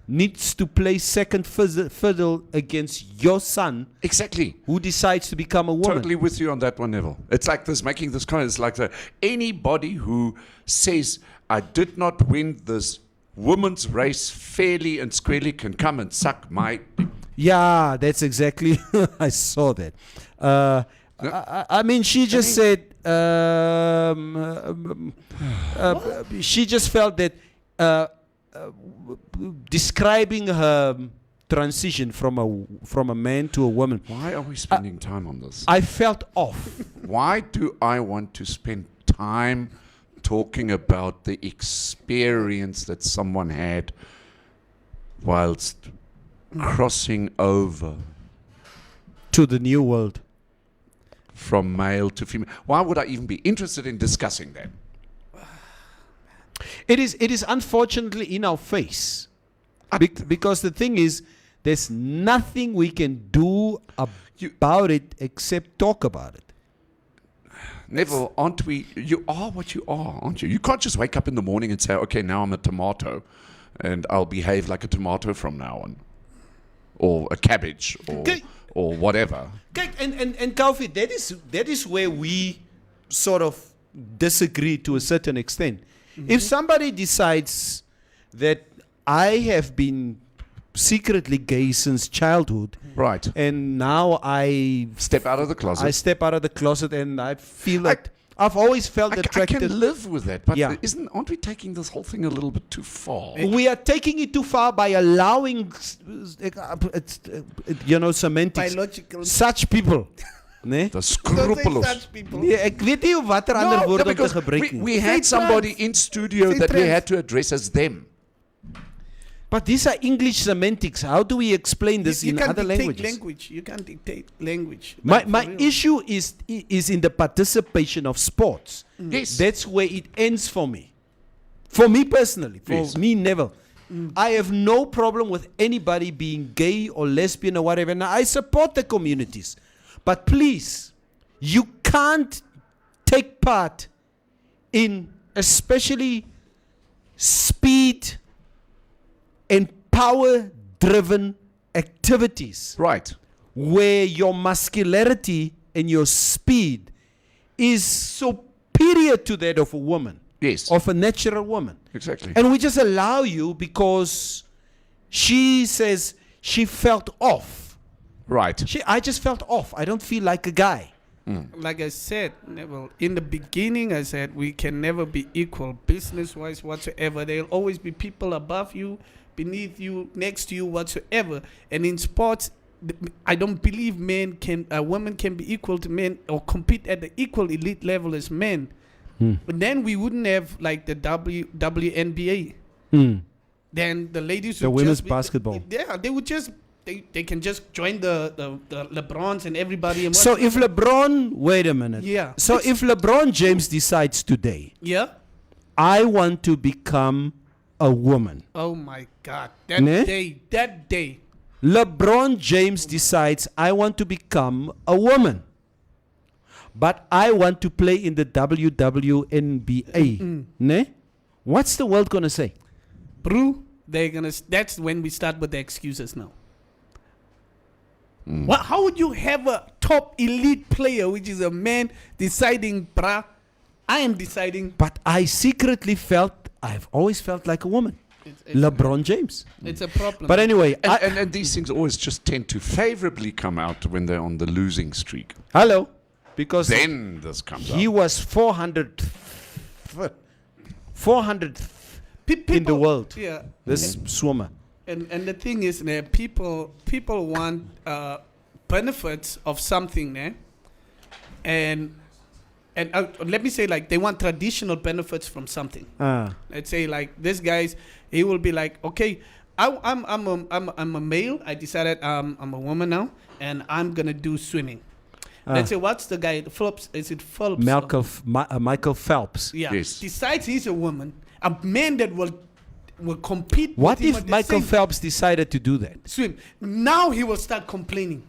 needs to play second fiddle against your son? Exactly. Who decides to become a woman? Totally with you on that one, Neville. It's like this, making this comment. It's like anybody who says, I did not win this women's race fairly and squarely can come and suck my... Yeah, that's exactly. I saw that. I mean, she just said. She just felt that describing her transition from a man to a woman. Why are we spending time on this? I felt off. Why do I want to spend time talking about the experience that someone had whilst crossing over to the new world from male to female? Why would I even be interested in discussing that? It is unfortunately in our face. Because the thing is, there's nothing we can do about it except talk about it. Neville, aren't we? You are what you are, aren't you? You can't just wake up in the morning and say, okay, now I'm a tomato and I'll behave like a tomato from now on. Or a cabbage Okay. or whatever. Kijk, and Kaufi, that is where we sort of disagree to a certain extent. If somebody decides that I have been secretly gay since childhood, Right. and now I Step out of the closet. I step out of the closet and I feel that I've always felt I attracted. can live with that, but Yeah. aren't we taking this whole thing a little bit too far? We are taking it too far by allowing, semantics. Biological. Such people. Nee? The Don't say scrupulous. such people. Nee, ek weet nie watter ander woord om te because gebruik nie. we had Say somebody trans. in studio Say that we trans. had to address as them. But these are English semantics. How do we explain this You in can't other dictate languages? language. You can't dictate language. My Like, for real. issue is in the participation of sports. Yes. That's where it ends for me. For me personally, for Yes. me, never. I have no problem with anybody being gay or lesbian or whatever. Now, I support the communities. But please, you can't take part in especially speed and power-driven activities Right. where your muscularity and your speed is superior to that of a woman, Yes. of a natural woman. Exactly. And we just allow you because she says she felt off. Right. I just felt off. I don't feel like a guy. Like I said, Neville, in the beginning, I said we can never be equal, business-wise, whatsoever. There'll always be people above you, beneath you, next to you, whatsoever. And in sports, I don't believe women can be equal to men or compete at the equal elite level as men. But then we wouldn't have like the WNBA. Then the ladies The would women's just be- basketball. Yeah, they would just they can just join the LeBrons and everybody. And So if LeBron, wait a minute. Yeah. So if LeBron James decides today, yeah. I want to become a woman. Oh my God! That Ne? day. LeBron James decides I want to become a woman. But I want to play in the WWNBA. Ne? What's the world going to say? Bro, that's when we start with the excuses now. How would you have a top elite player, which is a man, deciding, bruh, I am deciding. But I secretly I've always felt like a woman. LeBron James. It's a problem. But anyway, And these things always just tend to favorably come out when they're on the losing streak. hello. Because Then this comes he out. was 400th in the world. Yeah. This swimmer. And the thing is, people want benefits of something, and let me say, like, they want traditional benefits from something. Let's say, like, this guy's, he will be like, okay, I'm a male. I decided I'm a woman now, and I'm gonna do swimming. Let's say, what's the guy? Phelps? Is it Phelps? Michael Phelps. Yeah. Yes. Decides he's a woman, a man that will compete. What with him if at the Michael same Phelps decided to do that? swim? Now he will start complaining.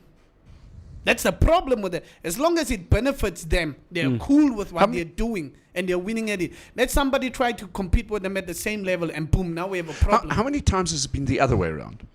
That's the problem with it. As long as it benefits them, they're cool with what they're doing and they're winning at it. Let somebody try to compete with them at the same level, and boom, now we have a problem. How many times has it been the other way around?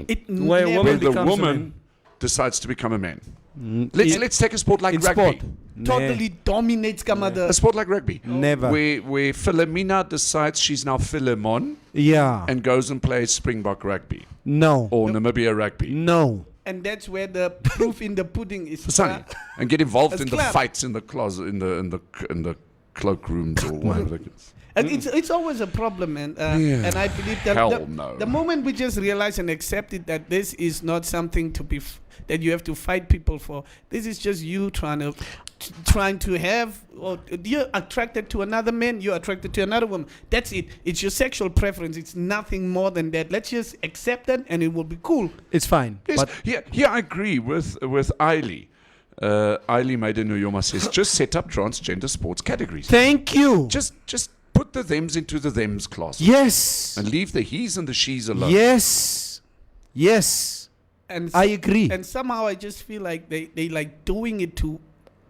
It Where a never- woman Where the becomes a woman man. decides to become a man. In- Let's take a sport like in rugby. sport. totally dominates Kamada. A sport like rugby. Never. Where Philomena decides she's now Philemon Yeah. and goes and plays Springbok rugby No. or Namibia rugby. No. And that's where the proof in the pudding is. Sunny. And get involved It's in the clap. fights in the closet, in the cloakrooms or whatever. And it's always a problem, man. Yeah. And I believe that Hell no. the moment we just realize and accept it that this is not something to be that you have to fight people for. This is just you trying to have. Or you're attracted to another man. You're attracted to another woman. That's it. It's your sexual preference. It's nothing more than that. Let's just accept it, and it will be cool. It's fine. Yes, But I agree with Ailey. Ailey Maiden says, just set up transgender sports categories. thank you. Just put the thems into the thems class. Yes. And leave the he's and the she's alone. Yes. Yes. And I agree. And somehow I just feel like they like doing it to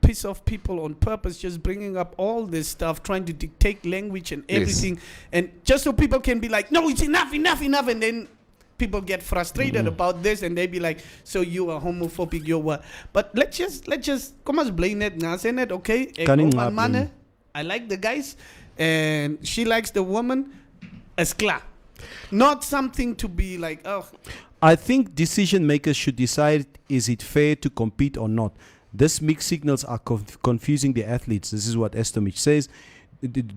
piss off people on purpose, just bringing up all this stuff, trying to dictate language and Yes. everything, and just so people can be like, no, it's enough, and then people get frustrated about this, and they be like, so you are homophobic, you're what? But let's just come on, blame it now, say it, okay? Kan nie Ek maar hou van manne. blame. I like the guys, and she likes the woman. Is klaar. Not something to be like, oh, I think decision makers should decide, is it fair to compete or not? This mixed signals are confusing the athletes. This is what Estomich says.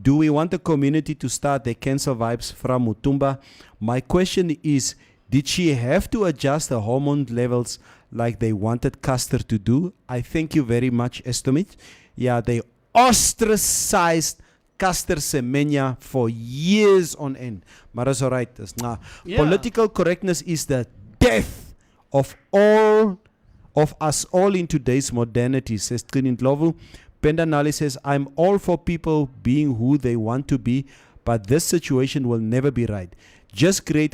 Do we want the community to start their cancer vibes from Mutumba? My question is, did she have to adjust the hormone levels like they wanted Custer to do? I thank you very much, Estomich. Yeah, they ostracized Custer Semenya for years on end. Maar is alright. Yeah. Political correctness is the death of all of us all in today's modernity, says Trinit Lovu. Pendanali says, I'm all for people being who they want to be, but this situation will never be right. Just create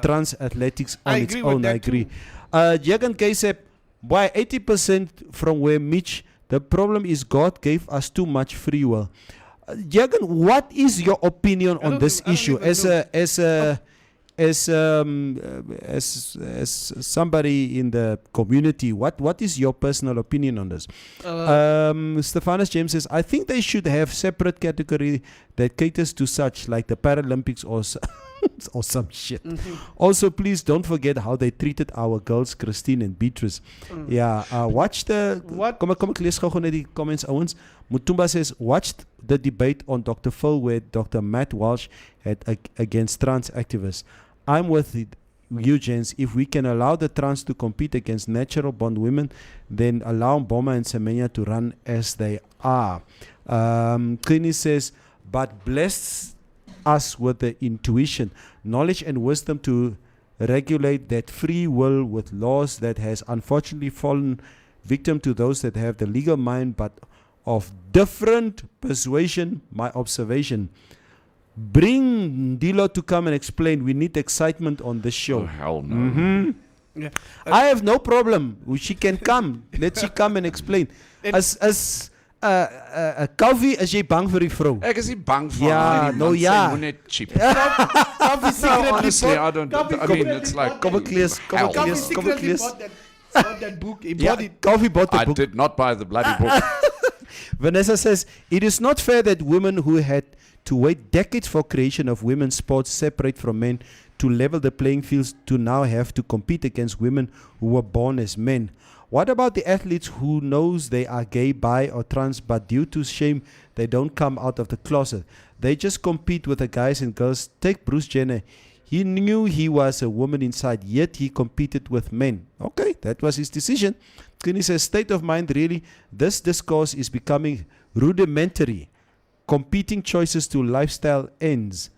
trans athletics on I its agree with own. I that agree. too. Jagan K said, why 80% from where Mitch, the problem is God gave us too much free will. Jagan, what is your opinion on this I don't issue even as somebody in the community? What is your personal opinion on this? Stephanus James says, I think they should have separate category that caters to such, like the Paralympics or or some shit. Also, please don't forget how they treated our girls, Christine and Beatrice. Yeah, watch the... What? Kom ek lees gou net die comments, ouens. Mutumba says, watched the debate on Dr. Phil where Dr. Matt Walsh had against trans activists. I'm with you, gents. If we can allow the trans to compete against natural born women, then allow Boma and Semenya to run as they are. Kini says, but bless us with the intuition, knowledge and wisdom to regulate that free will with laws that has unfortunately fallen victim to those that have the legal mind but of different persuasion. My observation. Bring Dilo to come and explain. We need excitement on this show. Oh, hell no. yeah. I have no problem. She can come. Let she come and explain. As Calvi, is jy bang vir die vrou? Ek is nie bang vir Ja, haar nie, nou man. Sy ja. moet net cheap. Coffee No, secretly honestly, bought- I don't. Coffee I mean, secretly it's like. bought Kom ek lees, kom ek Hell Coffee lees, no. kom ek secretly lees. bought that book. He Ja, bought it. Calvi bought the I book. did not buy the bloody book. Vanessa says, it is not fair that women who had to wait decades for creation of women's sports separate from men to level the playing fields to now have to compete against women who were born as men. What about the athletes who knows they are gay, bi or trans, but due to shame they don't come out of the closet? They just compete with the guys and girls. Take Bruce Jenner. He knew he was a woman inside, yet he competed with men. Okay, that was his decision. Kini says, state of mind, really, this discourse is becoming rudimentary. Competing choices to lifestyle ends.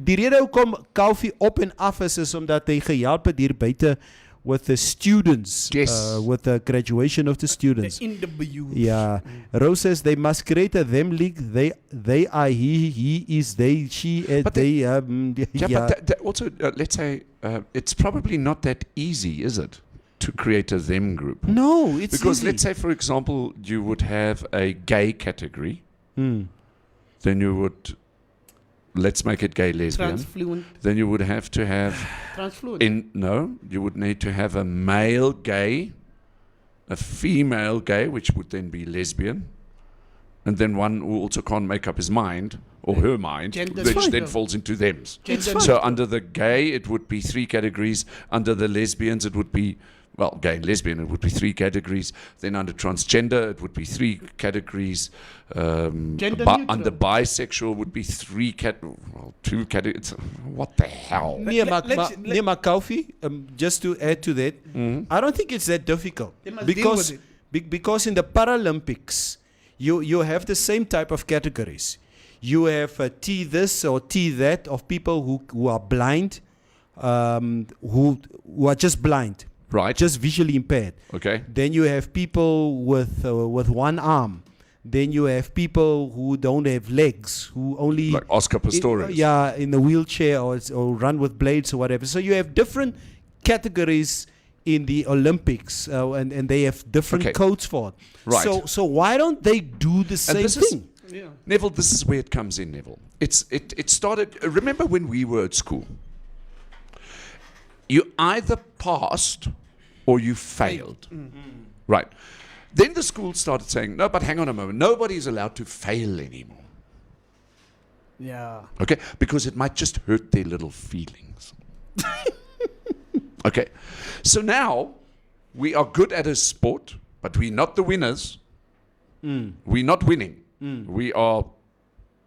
Die rede hoekom Calvi op en af is omdat hy gehelp het hier buite with the students, Yes. with the graduation of the students. The interviews. Yeah. Rose says they must create a them league. They are he is they, she, But they. Yeah, Yeah. but that also, let's say, it's probably not that easy, is it, to create a them group? No, it's Because easy. let's say, for example, you would have a gay category, Hmm. then you would, let's make it gay lesbian. Transfluent. Then you would have to have Transfluent. you would need to have a male gay, a female gay, which would then be lesbian, and then one who also can't make up his mind or her mind, Gender which neutral. then falls into thems. Gender So under the gay, it would be 3 categories. Under the lesbians, it would be, well, gay and lesbian, it would be 3 categories. Then under transgender, it would be 3 categories. Gender Under neutral. bisexual would be 2 categories. What the hell? Nee, let's- maar Calvi, just to add to that, I don't think it's that difficult. They must deal Because, with because in the Paralympics, you have the same type of categories. You have T this or T that of people who are blind, who are just blind, Right. just visually impaired. Okay. Then you have people with one arm. Then you have people who don't have legs, who only Like Oscar Pistorius. in the wheelchair or run with blades or whatever. So you have different categories in the Olympics, and they have different Okay. codes for it. Right. So why don't they do the same this is- thing? Yeah. Neville, this is where it comes in, Neville. It started, remember when we were at school? You either passed or you failed. Right. Then the school started saying, no, but hang on a moment. Nobody is allowed to fail anymore. Yeah. Okay? Because it might just hurt their little feelings. Okay. So now we are good at a sport, but we're not the winners. We're not winning. We are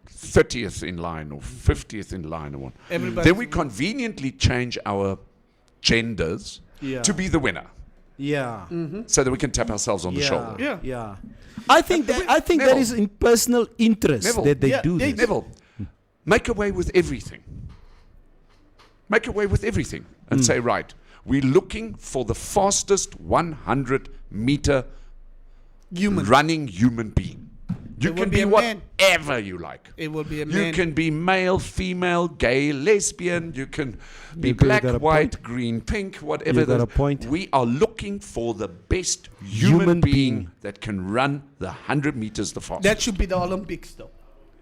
30th in line or 50th in line or what. Everybody. Then we conveniently change our genders Yeah. to be the winner Yeah. so that we can tap ourselves on the shoulder. Yeah. Yeah. I think that Neville. is in personal interest Neville. that they Yeah, do they this. Neville, make away with everything. Make away with everything and say, right, we're looking for the fastest 100-meter Human. running human being. You It can will be be a man. whatever you like. It will be a You man. can be male, female, gay, lesbian. You can be You black, got a white, point. green, pink, whatever. You got that a point. We are looking for the best human, Human being, being. that can run the 100 meters the fastest. That should be the Olympics, though.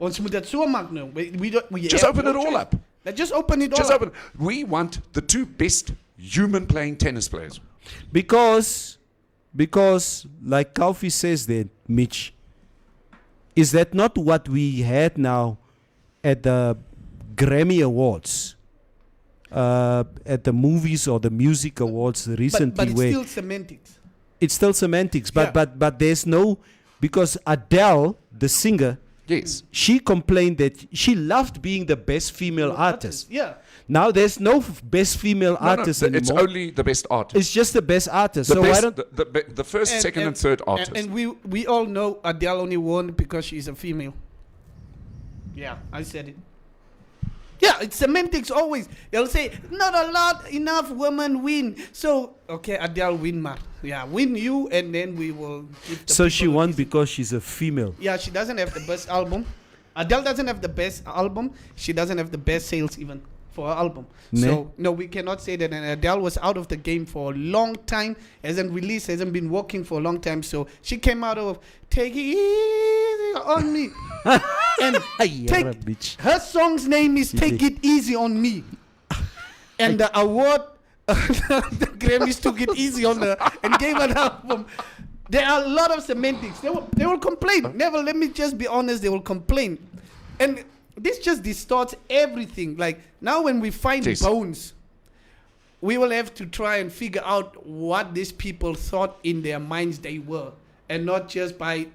Ons moet dat so maak nou. We Just have open no it all choice. up. Let's just open it all Just up. open. We want the two best human playing tennis players. Because like Kalfi says there, Mitch, is that not what we had now at the Grammy Awards? At the movies or the music awards recently, But it's where still semantics. it's still semantics, but Yeah. but there's no, because Adele, the singer, Yes. she complained that she loved being the best female artist. Yeah. Now there's no best female No, artist it's anymore. only the best artist. It's just the best artist. The, So best, why don't the first, second, and third artist. And we all know Adele only won because she's a female. Yeah, I said it. Yeah, it's semantics always. They'll say, not a lot, enough women win. So, okay, Adele win, ma. Yeah, win you, and then we will give the so she people a won reason. because she's a female? Yeah, she doesn't have the best album. Adele doesn't have the best album. She doesn't have the best sales even for her album. Ne? So, no, we cannot say that. And Adele was out of the game for a long time. Hasn't released, hasn't been working for a long time. So, she came out of Take It Easy on Me. And take, bitch. her song's name is Take It Easy on Me. And the award, the Grammys took it easy on her and gave her an album. There are a lot of semantics. They will complain. Never, let me just be honest, they will complain. And this just distorts everything. Like, now when we find Yes. bones, we will have to try and figure out what these people thought in their minds they were. And not just by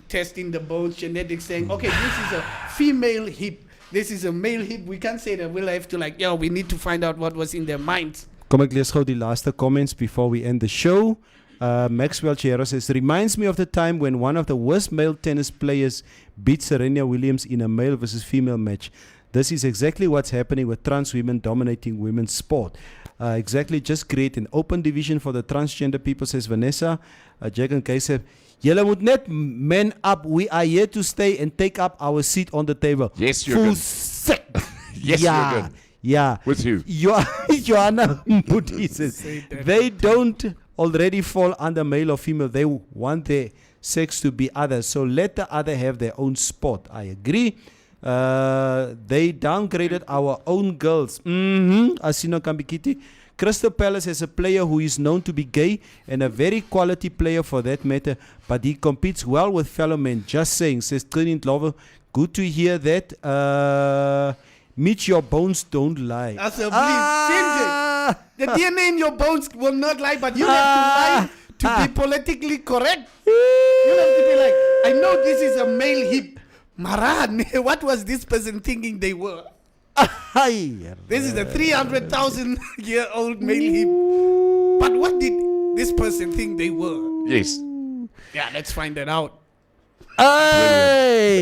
testing the bones, genetics, saying, okay, this is a female hip. This is a male hip. We can't say that. We'll have to we need to find out what was in their minds. Kom ek lees gou die laaste comments before we end the show. Maxwell Chiero says, reminds me of the time when one of the worst male tennis players beat Serena Williams in a male versus female match. This is exactly what's happening with trans women dominating women's sport. Exactly, just create an open division for the transgender people, says Vanessa. Jack and Kay said, Julle moet net man up. We are here to stay and take up our seat on the table. Yes, Full Jürgen. sick. Yes, yeah, Jürgen. yeah. With you. Joanna Moody says, they don't already fall under male or female. They want their sex to be others. So let the other have their own sport. I agree. They downgraded our own girls. Asino Kambikiti. Crystal Palace has a player who is known to be gay and a very quality player for that matter, but he competes well with fellow men. Just saying, says Trinity Lover. Good to hear that. Meet your bones don't lie. Asseblief, the DNA in your bones will not lie, but you have to lie to be politically correct. You have to be like, I know this is a male hip. Maran, what was this person thinking they were? This is a 300,000-year-old male hip. But what did this person think they were? Yes. Yeah, let's find that out.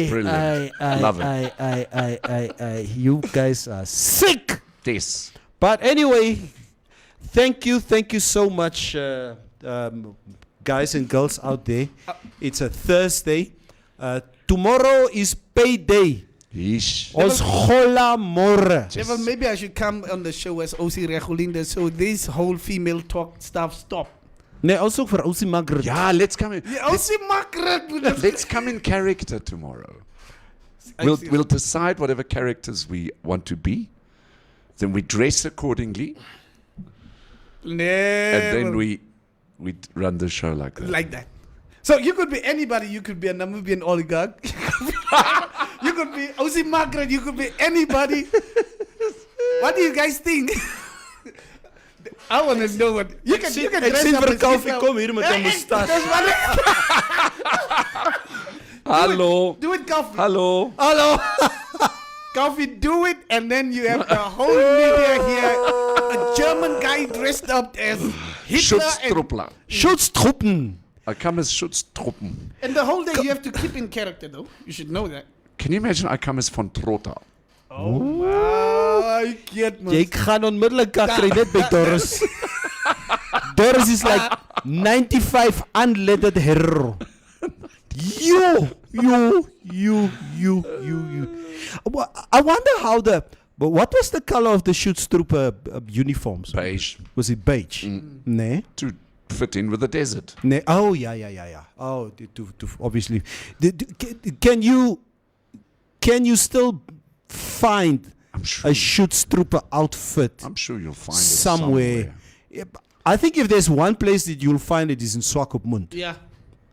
Brilliant. Love it. You guys are sick. Yes. But anyway, thank you so much, guys and girls out there. It's a Thursday. Tomorrow is payday. Yeesh. Ons gola more. Devil, maybe I should come on the show as OC Regulinde so this whole female talk stuff stop. Nee, ons ook vir Ousie Margaret. Yeah, let's come in. Yeah, OC Margaret. Let's come in character tomorrow. We'll decide whatever characters we want to be. Then we dress accordingly. And then we run the show like that. Like that. So you could be anybody. You could be a Namibian oligarch. You could be OC Margaret. You could be anybody. What do you guys think? I want to know what you can. You can Ek dress sien up vir as Kalfie yourself. kom hier met 'n mustache. That's what Hallo. do it, Kalfie. Hallo. Hello. Kalfie, do it, and then you have the whole media here. A German guy dressed up as Hitler, Schutztruppler. Schutztruppen. I come as Schutztruppen. and the whole day you have to keep in character, though. You should know that. Can you imagine I come as von Trotta? Oh, wow. Jy gaan onmiddellik kakry net by Doris. Doris is like 95 unleaded hero. You. I wonder how but what was the color of the Schutztruppe uniforms? Beige. Was it beige? Nee. To fit in with the desert. Nee. Oh, yeah. Oh, to obviously. Can you still find I'm sure. a Schutztruppe outfit I'm sure you'll find it somewhere? Yeah, I think if there's one place that you'll find it is in Swakopmund. Yeah.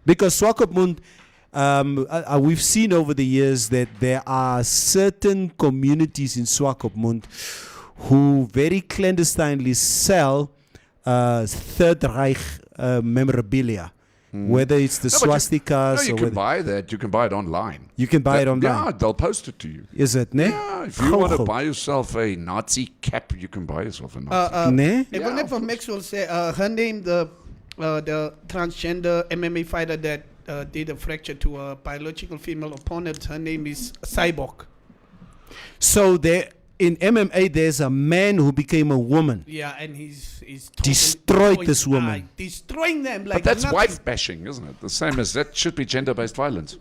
Because Swakopmund, we've seen over the years that there are certain communities in Swakopmund who very clandestinely sell Third Reich memorabilia. Whether it's the swastikas you or can whether buy that. You can buy it online. you can buy it online. Yeah, they'll post it to you. Is it, ne? Yeah, if you want to buy yourself a Nazi cap, you can buy yourself a Nazi. Ne? Ik wil net van Maxwell zeggen, her name, the transgender MMA fighter that did a fracture to a biological female opponent, her name is Cyborg. So there in MMA, there's a man who became a woman. Yeah, and he's Destroyed this woman. destroying them like But that's nothing. wife bashing, isn't it? The same as that should be gender-based violence.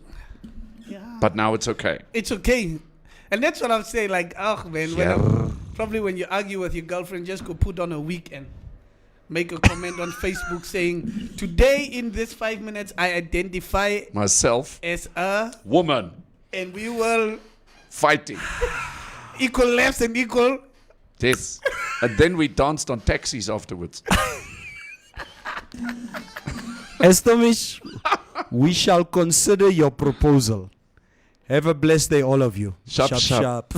Yeah. But now it's okay. It's okay. And that's what I'm saying, like, oh man, probably when you argue with your girlfriend, just go put on a wig and make a comment on Facebook saying, today in this 5 minutes, I identify Myself, as a, woman, and we will fighting. equal lefts and equal. Yes. And then we danced on taxis afterwards. Estomish, we shall consider your proposal. Have a blessed day, all of you. Sharp, sharp.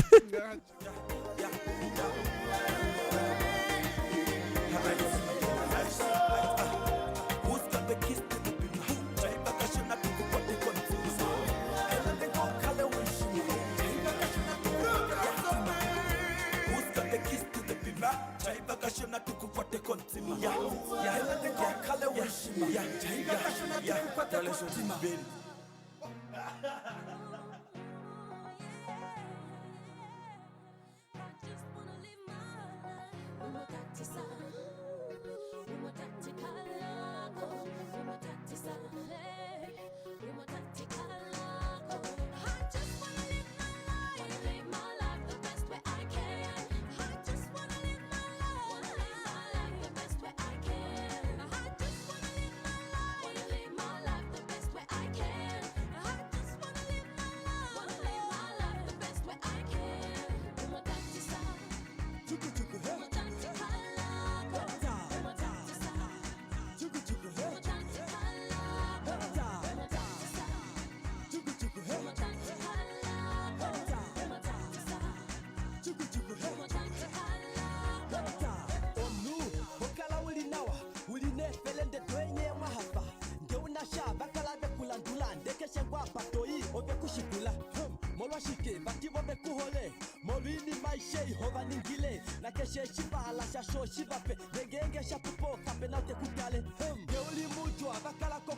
molwini maishe ihova ningile nakeshe shivala shasho shivape ngenge shapupo kape na tekutale ngeulimutu abakala